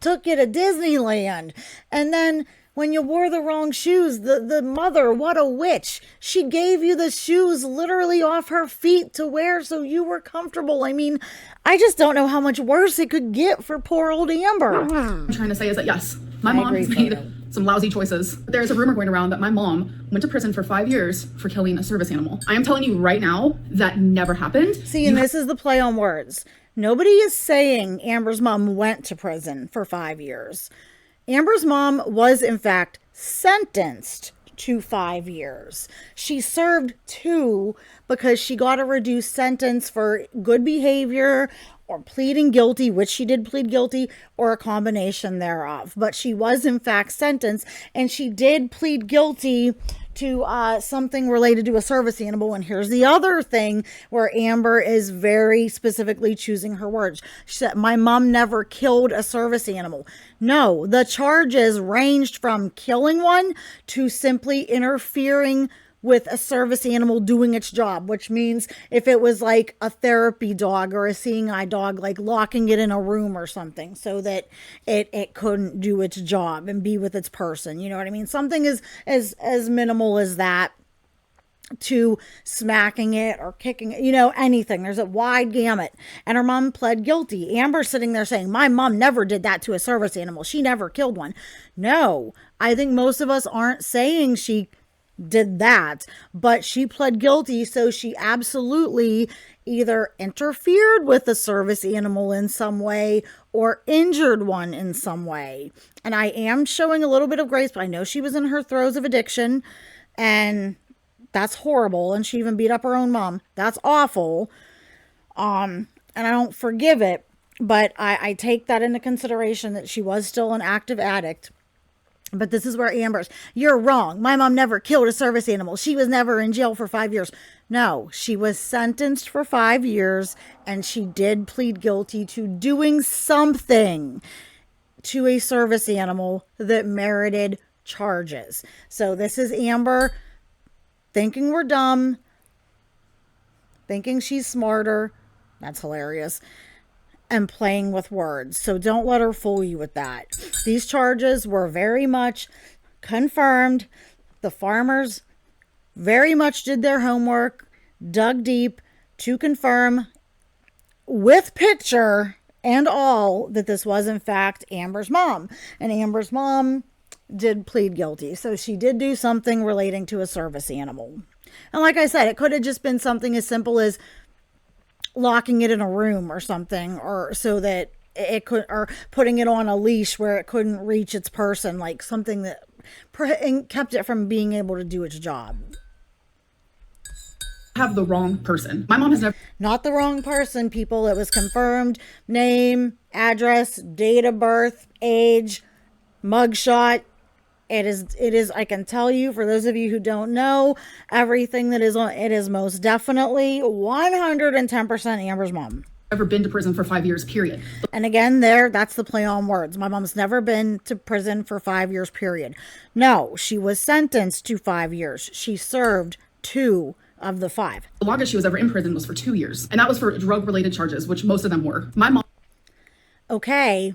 took you to Disneyland. And then when you wore the wrong shoes, the mother, what a witch. She gave you the shoes literally off her feet to wear so you were comfortable. I mean, I just don't know how much worse it could get for poor old Amber. What I'm trying to say is that, yes, my mom has made some lousy choices. There's a rumor going around that my mom went to prison for 5 years for killing a service animal. I am telling you right now, that never happened. See, and this is the play on words. Nobody is saying Amber's mom went to prison for 5 years. Amber's mom was, in fact, sentenced to 5 years. She served 2 because she got a reduced sentence for good behavior or pleading guilty, which she did plead guilty, or a combination thereof. But she was, in fact, sentenced, and she did plead guilty to something related to a service animal. And here's the other thing where Amber is very specifically choosing her words. She said, my mom never killed a service animal. No, the charges ranged from killing one to simply interfering with a service animal doing its job, which means if it was like a therapy dog or a seeing eye dog, like locking it in a room or something so that it couldn't do its job and be with its person. You know what I mean? Something as minimal as that. to smacking it or kicking it, you know, anything. There's a wide gamut. And her mom pled guilty. Amber's sitting there saying, my mom never did that to a service animal. She never killed one. No, I think most of us aren't saying she did that, but she pled guilty. So she absolutely either interfered with the service animal in some way or injured one in some way. And I am showing a little bit of grace, but I know she was in her throes of addiction, and that's horrible. And she even beat up her own mom. That's awful. And I don't forgive it, but I take that into consideration that she was still an active addict. But this is where Amber's, you're wrong. My mom never killed a service animal. She was never in jail for 5 years. No, she was sentenced for 5 years, and she did plead guilty to doing something to a service animal that merited charges. So this is Amber thinking we're dumb, thinking she's smarter. That's hilarious. And playing with words. So don't let her fool you with that. These charges were very much confirmed. The farmers very much did their homework, dug deep to confirm with picture and all that this was in fact Amber's mom. And Amber's mom did plead guilty. So she did do something relating to a service animal. And like I said, it could have just been something as simple as locking it in a room or something, or so that it could, or putting it on a leash where it couldn't reach its person, like something that kept it from being able to do its job. Have the wrong person. My mom has never. Not the wrong person, people. It was confirmed name, address, date of birth, age, mugshot. It is, I can tell you, for those of you who don't know, everything that is on, it is most definitely 110% Amber's mom. Never been to prison for 5 years, period. And again, that's the play on words. My mom's never been to prison for 5 years, period. No, she was sentenced to 5 years. She served 2 of the 5. The longest she was ever in prison was for 2 years. And that was for drug-related charges, which most of them were. My mom. Okay.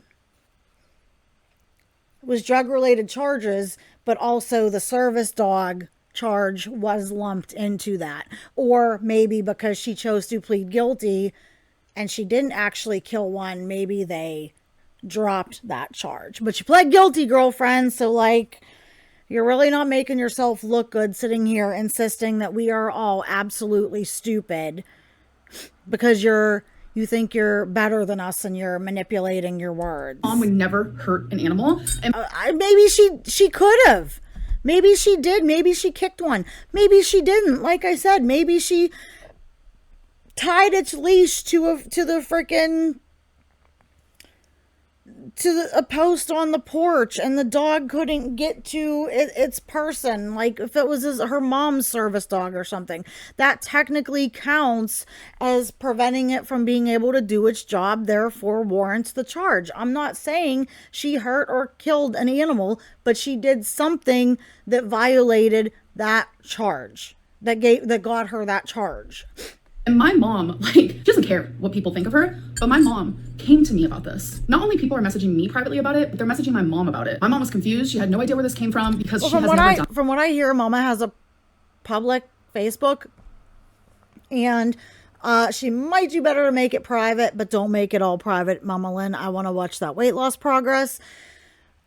Was drug-related charges, but also the service dog charge was lumped into that. Or maybe because she chose to plead guilty and she didn't actually kill one, maybe they dropped that charge. But you pled guilty, girlfriend, so like, you're really not making yourself look good sitting here insisting that we are all absolutely stupid because you think you're better than us and you're manipulating your words. Mom would never hurt an animal. And maybe she could have. Maybe she did. Maybe she kicked one. Maybe she didn't. Like I said, maybe she tied its leash to a post on the porch and the dog couldn't get to its person. Like if it was her mom's service dog or something, that technically counts as preventing it from being able to do its job, therefore warrants the charge. I'm not saying she hurt or killed an animal, but she did something that violated that charge, that got her that charge. And my mom, she doesn't care what people think of her, but my mom came to me about this. Not only people are messaging me privately about it, but they're messaging my mom about it. My mom was confused. She had no idea where this came from because she has never done. From what I hear, Mama has a public Facebook, and she might do better to make it private, but don't make it all private, Mamalynn. I want to watch that weight loss progress.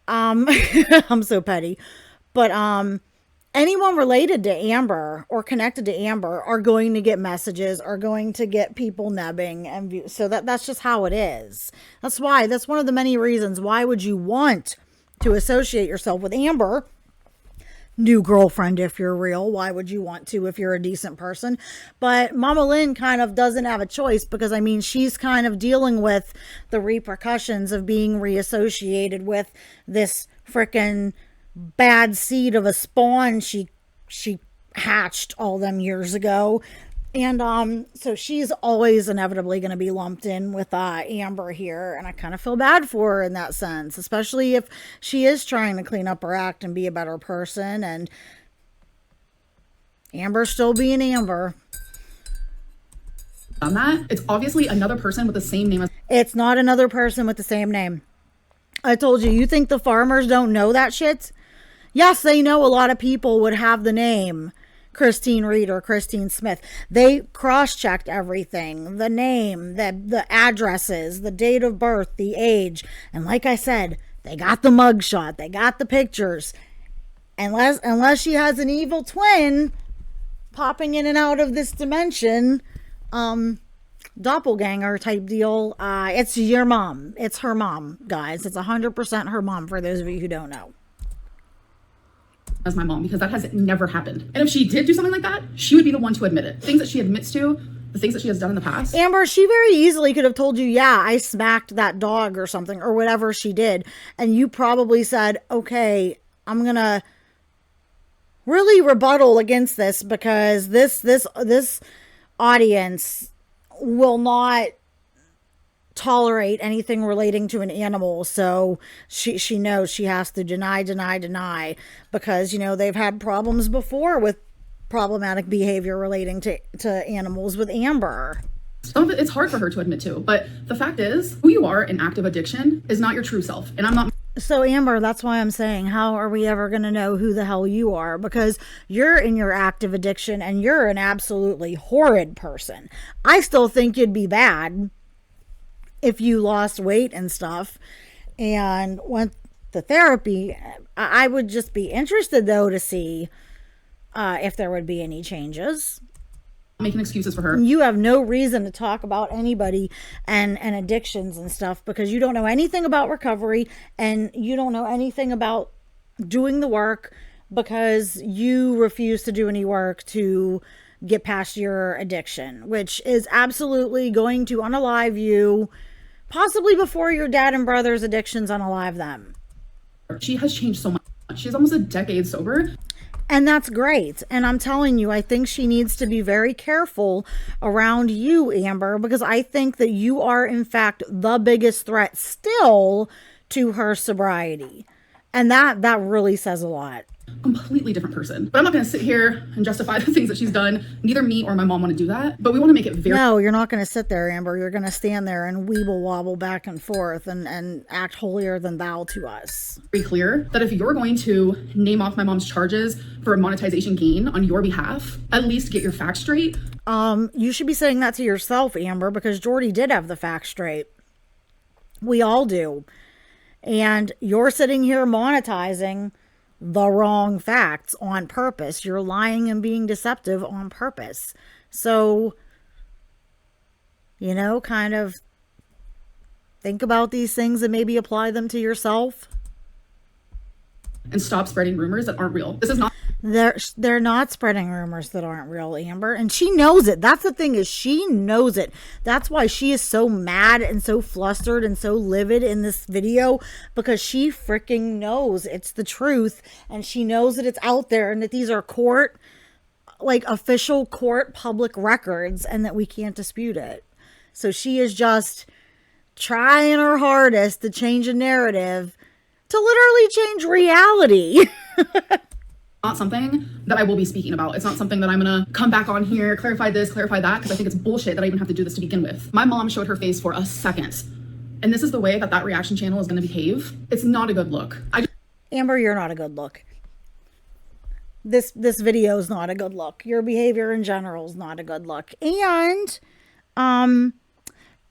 I'm so petty, but anyone related to Amber or connected to Amber are going to get messages, are going to get people nebbing and views. So that's just how it is. That's one of the many reasons. Why would you want to associate yourself with Amber? New girlfriend, if you're real. Why would you want to if you're a decent person? But Mamalynn kind of doesn't have a choice because, I mean, she's kind of dealing with the repercussions of being reassociated with this frickin' bad seed of a spawn she hatched all them years ago. And so she's always inevitably going to be lumped in with Amber here, and I kind of feel bad for her in that sense, especially if she is trying to clean up her act and be a better person, and Amber's still being Amber. On that, it's obviously another person with the same name as. It's not another person with the same name. I told you think the farmers don't know that shit? Yes, they know a lot of people would have the name Christine Reid or Christine Smith. They cross-checked everything, the name, the addresses, the date of birth, the age. And like I said, they got the mugshot, they got the pictures. Unless she has an evil twin popping in and out of this dimension, doppelganger type deal, it's your mom. It's her mom, guys. It's 100% her mom, for those of you who don't know. As my mom, because that has never happened. And if she did do something like that, she would be the one to admit it. Things that she admits to, the things that she has done in the past. Amber, she very easily could have told you, yeah, I smacked that dog or something, or whatever she did. And you probably said, okay, I'm going to really rebuttal against this, because this audience will not tolerate anything relating to an animal. So she knows she has to deny, because, you know, they've had problems before with problematic behavior relating to animals with Amber. Some of it, it's hard for her to admit to, but the fact is, who you are in active addiction is not your true self. And I'm not. So Amber, that's why I'm saying, how are we ever going to know who the hell you are? Because you're in your active addiction and you're an absolutely horrid person. I still think you'd be bad if you lost weight and stuff and went to therapy. I would just be interested, though, to see if there would be any changes. Making excuses for her. You have no reason to talk about anybody and addictions and stuff, because you don't know anything about recovery and you don't know anything about doing the work, because you refuse to do any work to get past your addiction, which is absolutely going to unalive you, possibly before your dad and brother's addictions unalive them. She has changed so much. She's almost a decade sober. And that's great. And I'm telling you, I think she needs to be very careful around you, Amber, because I think that you are, in fact, the biggest threat still to her sobriety. And that really says a lot. Completely different person. But I'm not going to sit here and justify the things that she's done. Neither me or my mom want to do that. But we want to make it very... No, you're not going to sit there, Amber. You're going to stand there and weeble wobble back and forth and act holier than thou to us. Very clear that if you're going to name off my mom's charges for a monetization gain on your behalf, at least get your facts straight. You should be saying that to yourself, Amber, because Jordy did have the facts straight. We all do. And you're sitting here monetizing the wrong facts on purpose. You're lying and being deceptive on purpose. So, you know, kind of think about these things and maybe apply them to yourself. And stop spreading rumors that aren't real. This is not... They're not spreading rumors that aren't real, Amber. And she knows it. That's the thing, is she knows it. That's why she is so mad and so flustered and so livid in this video, because she freaking knows it's the truth. And she knows that it's out there and that these are official court public records, and that we can't dispute it. So she is just trying her hardest to change a narrative, to literally change reality. Not something that I will be speaking about. It's not something that I'm gonna come back on here, clarify this, clarify that, because I think it's bullshit that I even have to do this to begin with. My mom showed her face for a second, and this is the way that reaction channel is gonna behave. It's not a good look. Amber, you're not a good look. This video is not a good look. Your behavior in general is not a good look. And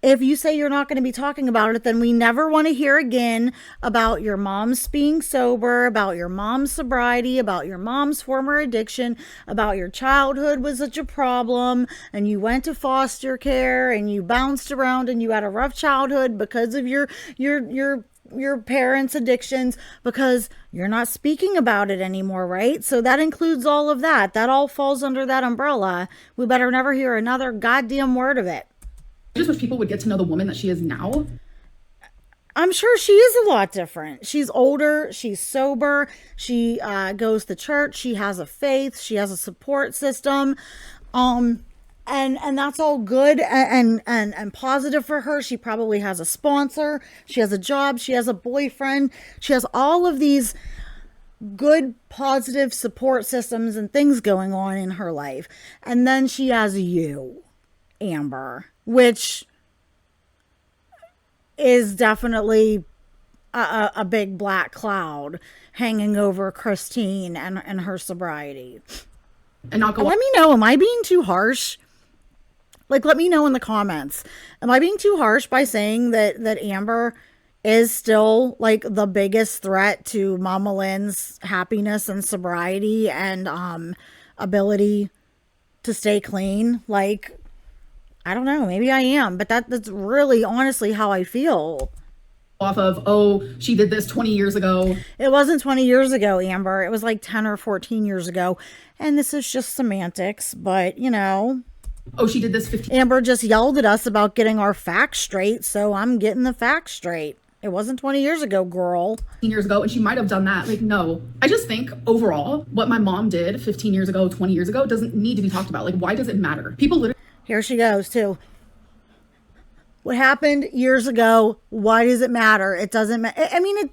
if you say you're not going to be talking about it, then we never want to hear again about your mom's being sober, about your mom's sobriety, about your mom's former addiction, about your childhood was such a problem, and you went to foster care, and you bounced around, and you had a rough childhood because of your parents' addictions, because you're not speaking about it anymore, right? So that includes all of that. That all falls under that umbrella. We better never hear another goddamn word of it. I just wish people would get to know the woman that she is now. I'm sure she is a lot different. She's older. She's sober. She goes to church. She has a faith. She has a support system. And that's all good and positive for her. She probably has a sponsor. She has a job. She has a boyfriend. She has all of these good, positive support systems and things going on in her life. And then she has you, Amber, which is definitely a big black cloud hanging over Christine and her sobriety. and not go Let me know, am I being too harsh? Like, let me know in the comments. Am I being too harsh by saying that Amber is still like the biggest threat to Mamalynn's happiness and sobriety and ability to stay clean? Like, I don't know, maybe I am, but that's really honestly how I feel. off of, oh, she did this 20 years ago. It wasn't 20 years ago, Amber. It was like 10 or 14 years ago. And this is just semantics, but you know. Oh, she did this 15 Amber just yelled at us about getting our facts straight, so I'm getting the facts straight. It wasn't 20 years ago, girl. 15 years ago, and she might have done that. Like, no. I just think overall, what my mom did 15 years ago, 20 years ago doesn't need to be talked about. Like, why does it matter? People literally. Here she goes, too. What happened years ago, why does it matter? It doesn't matter. I mean,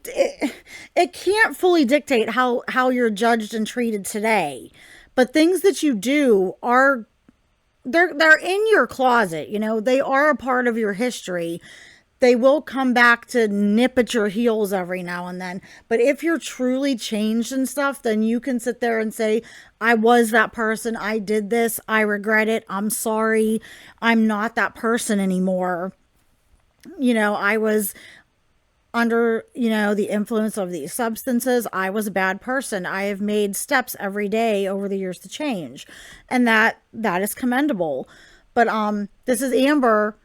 it can't fully dictate how you're judged and treated today. But things that you do are, they're in your closet, you know. They are a part of your history. They will come back to nip at your heels every now and then. But if you're truly changed and stuff, then you can sit there and say, I was that person. I did this. I regret it. I'm sorry. I'm not that person anymore. You know, I was under, you know, the influence of these substances. I was a bad person. I have made steps every day over the years to change. And that is commendable. But this is Amber.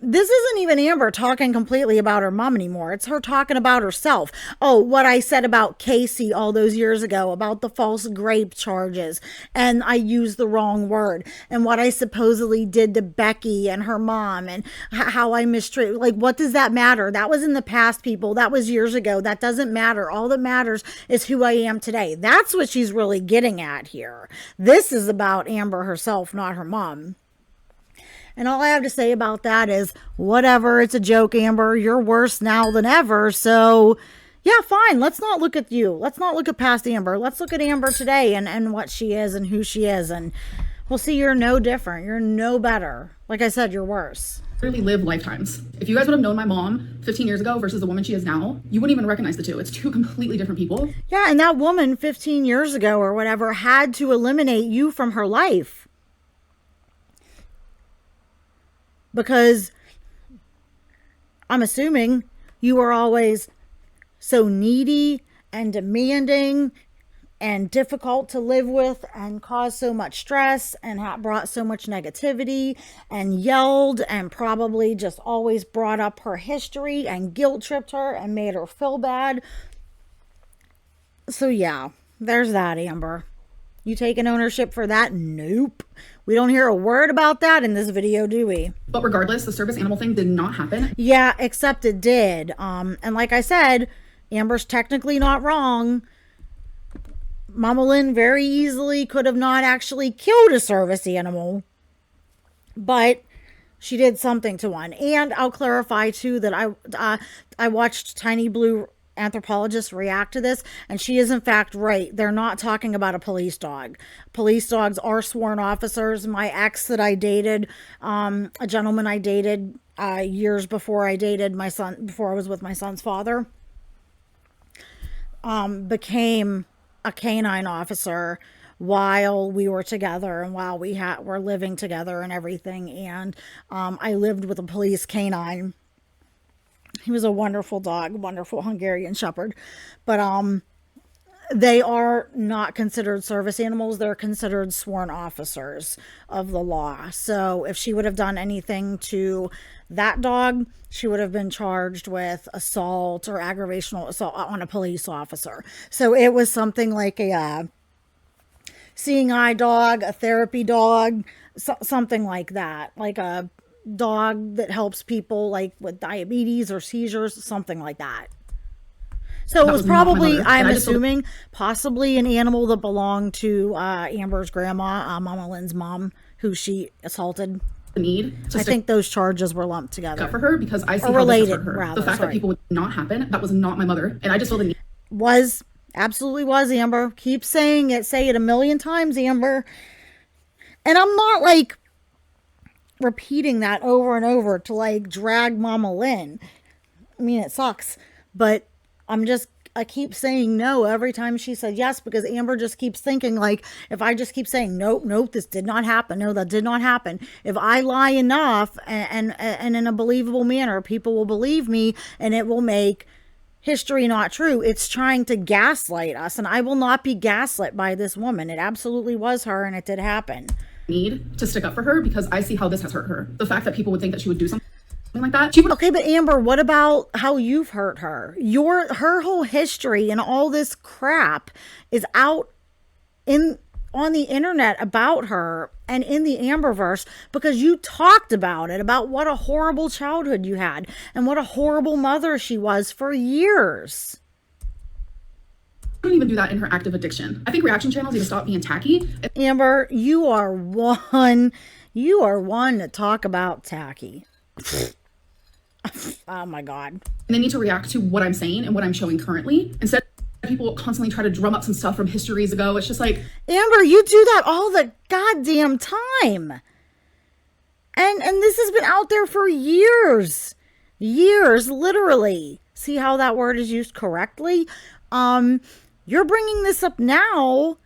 This isn't even Amber talking completely about her mom anymore. It's her talking about herself. Oh, what I said about Casey all those years ago about the false grape charges, and I used the wrong word, and what I supposedly did to Becky and her mom, and how I mistreated. Like, what does that matter? That was in the past, people. That was years ago. That doesn't matter. All that matters is who I am today. That's what she's really getting at here. This is about Amber herself, not her mom. And all I have to say about that is, whatever, it's a joke, Amber. You're worse now than ever. So, yeah, fine. Let's not look at you. Let's not look at past Amber. Let's look at Amber today and what she is and who she is. And we'll see you're no different. You're no better. Like I said, you're worse. Really live lifetimes. If you guys would have known my mom 15 years ago versus the woman she is now, you wouldn't even recognize the two. It's two completely different people. Yeah, and that woman 15 years ago or whatever had to eliminate you from her life. Because I'm assuming you were always so needy and demanding and difficult to live with and caused so much stress and brought so much negativity and yelled and probably just always brought up her history and guilt tripped her and made her feel bad. So yeah, there's that, Amber. You taking ownership for that? Nope. We don't hear a word about that in this video, do we? But regardless, the service animal thing did not happen. Yeah, except it did. And like I said, Amber's technically not wrong. Mamalynn very easily could have not actually killed a service animal, but she did something to one. And I'll clarify too that I watched Tiny Blue Anthropologist react to this, and she is in fact right. They're not talking about a police dog. Police dogs are sworn officers. My ex that I dated, a gentleman I dated years before I dated my son, before I was with my son's father, became a canine officer while we were together and while were living together and everything. And I lived with a police canine. He was a wonderful dog, wonderful Hungarian Shepherd. But they are not considered service animals. They're considered sworn officers of the law. So if she would have done anything to that dog, she would have been charged with assault or aggravational assault on a police officer. So it was something like a seeing eye dog, a therapy dog, something like that. Like a dog that helps people like with diabetes or seizures, something like that. So it was probably, I'm assuming, possibly an animal that belonged to Amber's grandma, Mamalynn's mom, who she assaulted. I think those charges were lumped together. For her, because I see how this hurt her. The fact that people would not happen, that was not my mother. And I just feel the need. Absolutely was, Amber. Keep saying it. Say it a million times, Amber. And I'm not like repeating that over and over to like drag Mamalynn. I mean, it sucks, but I'm just I keep saying no every time she said yes, because Amber just keeps thinking, like, if I just keep saying nope, this did not happen, no, that did not happen, if I lie enough and in a believable manner, people will believe me, and it will make history not true. It's trying to gaslight us, and I will not be gaslit by this woman. It absolutely was her, and it did happen. Need to stick up for her because I see how this has hurt her. The fact that people would think that she would do something like that. She would. Okay, but Amber, what about how you've hurt her? Her whole history and all this crap is out on the internet about her and in the Amberverse because you talked about it, about what a horrible childhood you had and what a horrible mother she was for years. Couldn't even do that in her active addiction. I think reaction channels need to stop being tacky. Amber, you are one to talk about tacky. Oh my God. And they need to react to what I'm saying and what I'm showing currently instead of people constantly try to drum up some stuff from histories ago. It's just like, Amber, you do that all the goddamn time. And this has been out there for years, literally. See how that word is used correctly? You're bringing this up now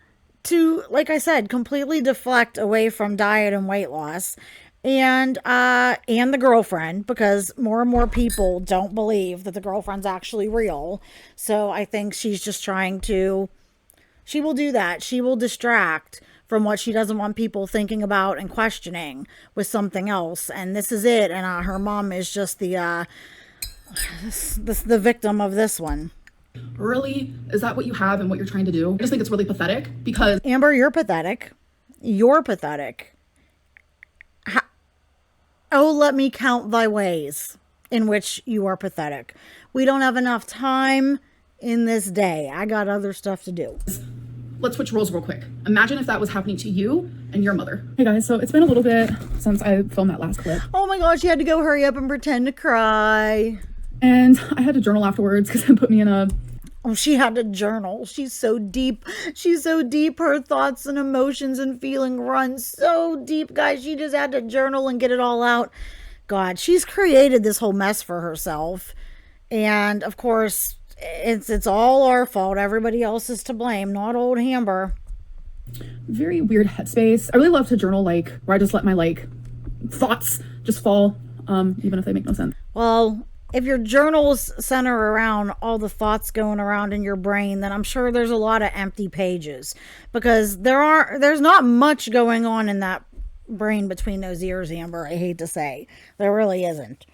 to, like I said, completely deflect away from diet and weight loss and the girlfriend, because more and more people don't believe that the girlfriend's actually real. So I think she's just trying to, she will do that. She will distract from what she doesn't want people thinking about and questioning with something else. And this is it. And her mom is just the victim of this one. really? Is that what you have and what you're trying to do? I just think it's really pathetic because... Amber, you're pathetic. You're pathetic. Oh, let me count thy ways in which you are pathetic. We don't have enough time in this day. I got other stuff to do. Let's switch roles real quick. Imagine if that was happening to you and your mother. Hey guys, so it's been a little bit since I filmed that last clip. Oh my gosh, you had to go hurry up and pretend to cry. And I had to journal afterwards because it put me in a... Oh, she had to journal. She's so deep. She's so deep. Her thoughts and emotions and feeling run so deep, guys. She just had to journal and get it all out. God, she's created this whole mess for herself. And of course, it's all our fault. Everybody else is to blame, not old Amber. very weird headspace. I really love to journal, like, where I just let my, like, thoughts just fall, even if they make no sense. Well, if your journals center around all the thoughts going around in your brain, then I'm sure there's a lot of empty pages, because there's not much going on in that brain between those ears, Amber. I hate to say, there really isn't.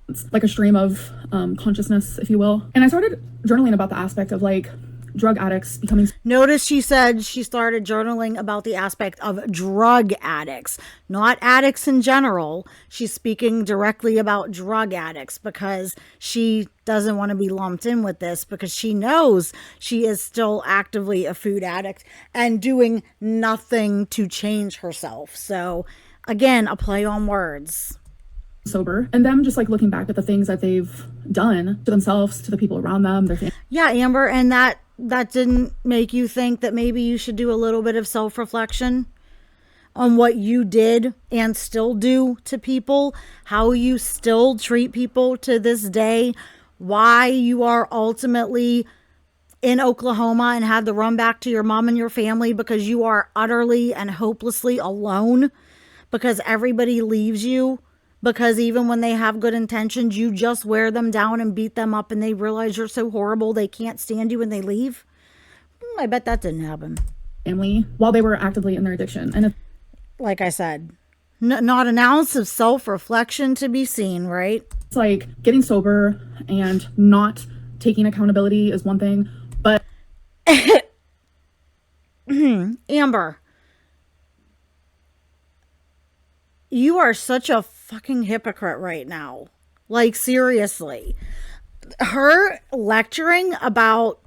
It's like a stream of consciousness, if you will. And I started journaling about the aspect of, like, drug addicts becoming... Notice she said she started journaling about the aspect of drug addicts, not addicts in general. She's speaking directly about drug addicts because she doesn't want to be lumped in with this, because she knows she is still actively a food addict and doing nothing to change herself. So again, a play on words. Sober, and them just, like, looking back at the things that they've done to themselves, to the people around them, their family. Yeah, Amber, and that didn't make you think that maybe you should do a little bit of self-reflection on what you did and still do to people, how you still treat people to this day, why you are ultimately in Oklahoma and had to run back to your mom and your family because you are utterly and hopelessly alone, because everybody leaves you. Because even when they have good intentions, you just wear them down and beat them up, and they realize you're so horrible they can't stand you and they leave. I bet that didn't happen. Family, while they were actively in their addiction. And like I said, not an ounce of self-reflection to be seen, right? it's like getting sober and not taking accountability is one thing, but... Amber, you are such a fucking hypocrite right now. Like, seriously. Her lecturing about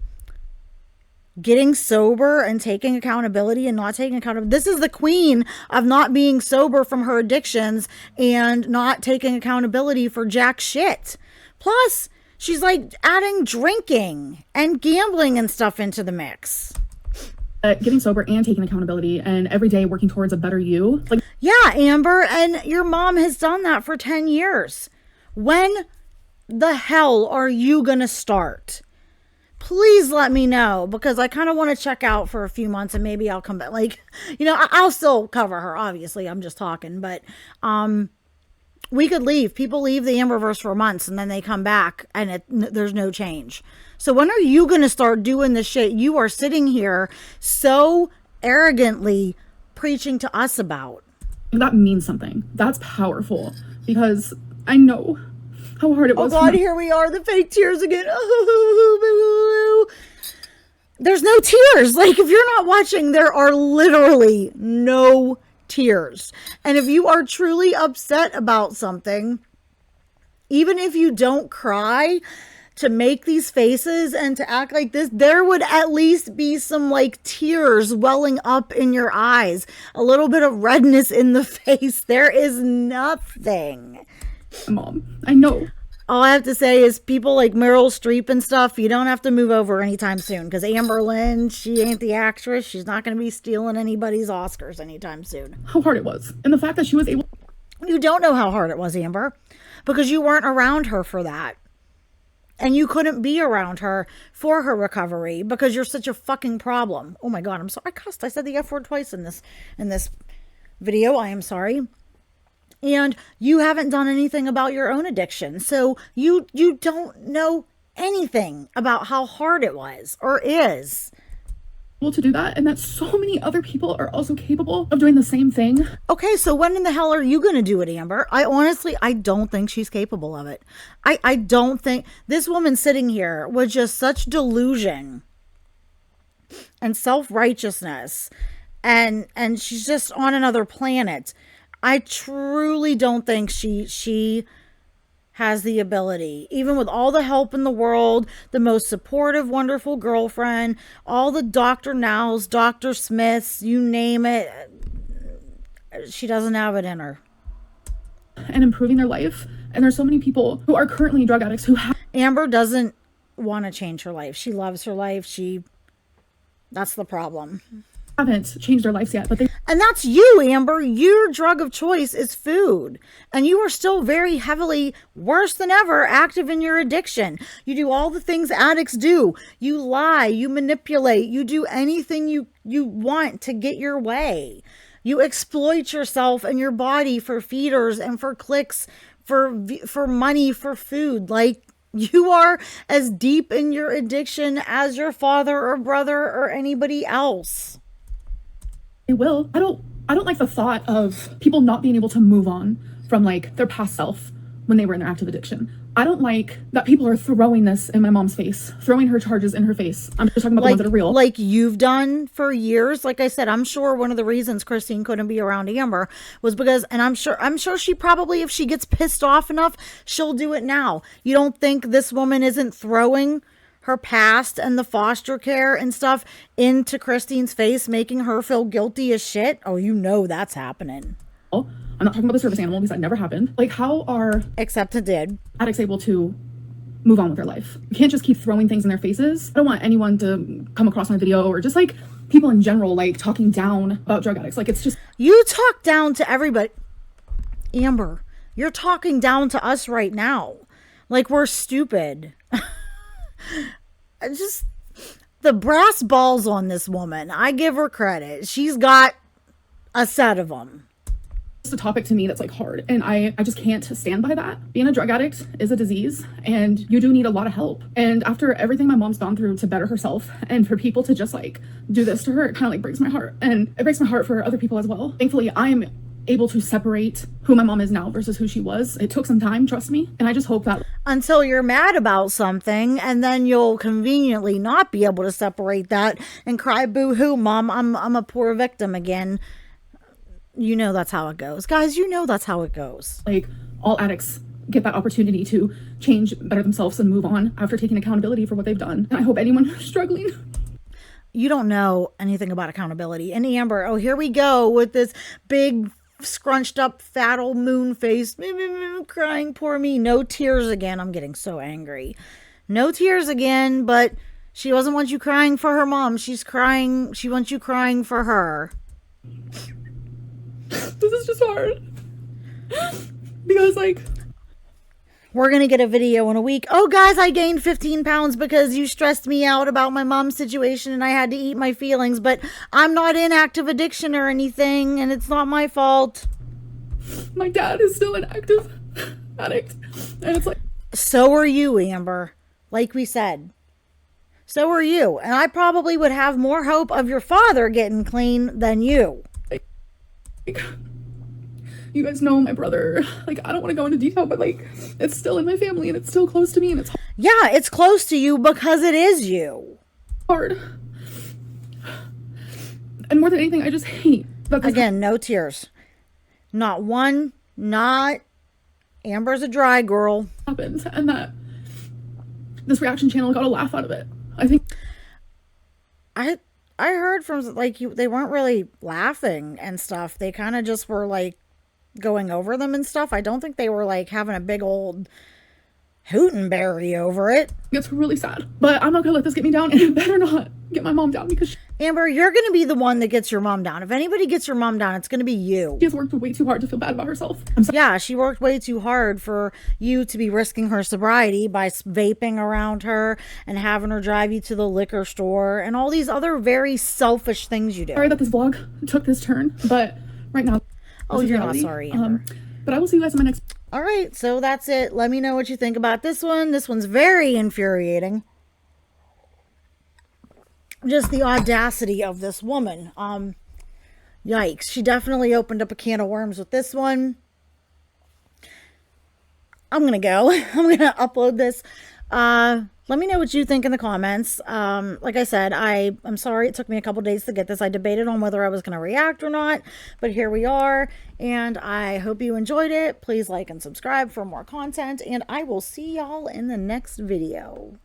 getting sober and taking accountability and not taking accountability. This is the queen of not being sober from her addictions and not taking accountability for jack shit. Plus, she's like adding drinking and gambling and stuff into the mix. Getting sober and taking accountability and every day working towards a better you. Like, yeah, Amber, and your mom has done that for 10 years. When the hell are you gonna start? Please let me know, because I kind of want to check out for a few months and maybe I'll come back. Like, you know, I'll still cover her. Obviously, I'm just talking, but we could leave. People leave the Amberverse for months and then they come back and there's no change. So when are you going to start doing the shit you are sitting here so arrogantly preaching to us about? That means something. That's powerful, because I know how hard it was. Oh God, here we are, the fake tears again. There's no tears. Like, if you're not watching, there are literally no tears. And if you are truly upset about something, even if you don't cry, to make these faces and to act like this, there would at least be some like tears welling up in your eyes, a little bit of redness in the face. There is nothing. Mom, I know. All I have to say is people like Meryl Streep and stuff, you don't have to move over anytime soon, because Amberlynn, she ain't the actress. She's not going to be stealing anybody's Oscars anytime soon. How hard it was. And the fact that she was able... You don't know how hard it was, Amber, because you weren't around her for that. And you couldn't be around her for her recovery because you're such a fucking problem. Oh my God, I'm sorry. I cussed. I said the F word twice in this video. I am sorry. And you haven't done anything about your own addiction. So you don't know anything about how hard it was or is. To do that, and that so many other people are also capable of doing the same thing. Okay, so when in the hell are you going to do it, Amber? I don't think she's capable of it. I don't think this woman sitting here with just such delusion and self-righteousness, and she's just on another planet. I truly don't think she has the ability, even with all the help in the world, the most supportive, wonderful girlfriend, all the Dr. Nows, Dr. Smiths, you name it, she doesn't have it in her. And improving their life. And there's so many people who are currently drug addicts who have... Amber doesn't want to change her life. She loves her life. That's the problem. Haven't changed their lives yet, but they... And that's you, Amber. Your drug of choice is food. And you are still very heavily, worse than ever, active in your addiction. You do all the things addicts do. You lie, you manipulate, you do anything you want to get your way. You exploit yourself and your body for feeders and for clicks, for money, for food. Like, you are as deep in your addiction as your father or brother or anybody else. They will. I don't like the thought of people not being able to move on from like their past self when they were in their active addiction. I don't like that people are throwing this in my mom's face, throwing her charges in her face. I'm just talking about the ones that are real. Like you've done for years. Like I said, I'm sure one of the reasons Christine couldn't be around Amber was because, and I'm sure she probably, if she gets pissed off enough, she'll do it now. You don't think this woman isn't throwing her past and the foster care and stuff into Christine's face, making her feel guilty as shit? Oh, you know that's happening. I'm not talking about the service animal because that never happened. Like, how are... Except it did. Addicts able to move on with their life? You can't just keep throwing things in their faces. I don't want anyone to come across my video, or just like people in general, like talking down about drug addicts. Like, it's just... You talk down to everybody. Amber, you're talking down to us right now. Like we're stupid. Just the brass balls on this woman. I give her credit. She's got a set of them. It's a topic to me that's like hard, and I just can't stand by that. Being a drug addict is a disease, and you do need a lot of help. And after everything my mom's gone through to better herself, and for people to just like do this to her, it kind of like breaks my heart. And it breaks my heart for other people as well. Thankfully, I'm able to separate who my mom is now versus who she was. It took some time, trust me. And I just hope that... Until you're mad about something, and then you'll conveniently not be able to separate that and cry, boo-hoo, Mom, I'm a poor victim again. You know that's how it goes. Guys, you know that's how it goes. Like, all addicts get that opportunity to change, better themselves, and move on after taking accountability for what they've done. And I hope anyone who's struggling... You don't know anything about accountability. And Amber, oh, here we go with this big... scrunched up fat old moon face, crying, poor me. No tears again. I'm getting so angry. No tears again, but she doesn't want you crying for her mom. She's crying. She wants you crying for her. This is just hard. Because like, We're going to get a video in a week. Oh, guys, I gained 15 pounds because you stressed me out about my mom's situation and I had to eat my feelings, but I'm not in active addiction or anything, and it's not my fault. My dad is still an active addict. And it's like, So are you, Amber. Like we said. So are you. And I probably would have more hope of your father getting clean than you. like, you guys know my brother. Like, I don't want to go into detail, but like, it's still in my family and it's still close to me and it's Yeah, it's close to you because it is you. hard. And more than anything, I just hate that this Again, no tears. Not one, not. Amber's a dry girl. happened and that this reaction channel got a laugh out of it. I think I heard from like they weren't really laughing and stuff. They kind of just were like going over them and stuff. I don't think they were like having a big old hootenberry over it. it's really sad, but I'm not gonna let this get me down, and it better not get my mom down because Amber, you're going to be the one that gets your mom down. If anybody gets your mom down, it's going to be you. she has worked way too hard to feel bad about herself. I'm sorry. Yeah, she worked way too hard for you to be risking her sobriety by vaping around her and having her drive you to the liquor store and all these other very selfish things you do. Sorry that this vlog took this turn, but right now, Oh, this is you're not reality. sorry, Amber. But I will see you guys in my next. All right, so that's it. Let me know what you think about this one. This one's very infuriating. Just the audacity of this woman. Yikes. She definitely opened up a can of worms with this one. I'm going to go. I'm going to upload this. Let me know what you think in the comments. Like I said, I'm sorry it took me a couple days to get this. I debated on whether I was going to react or not, but here we are, and I hope you enjoyed it. Please like and subscribe for more content, and I will see y'all in the next video.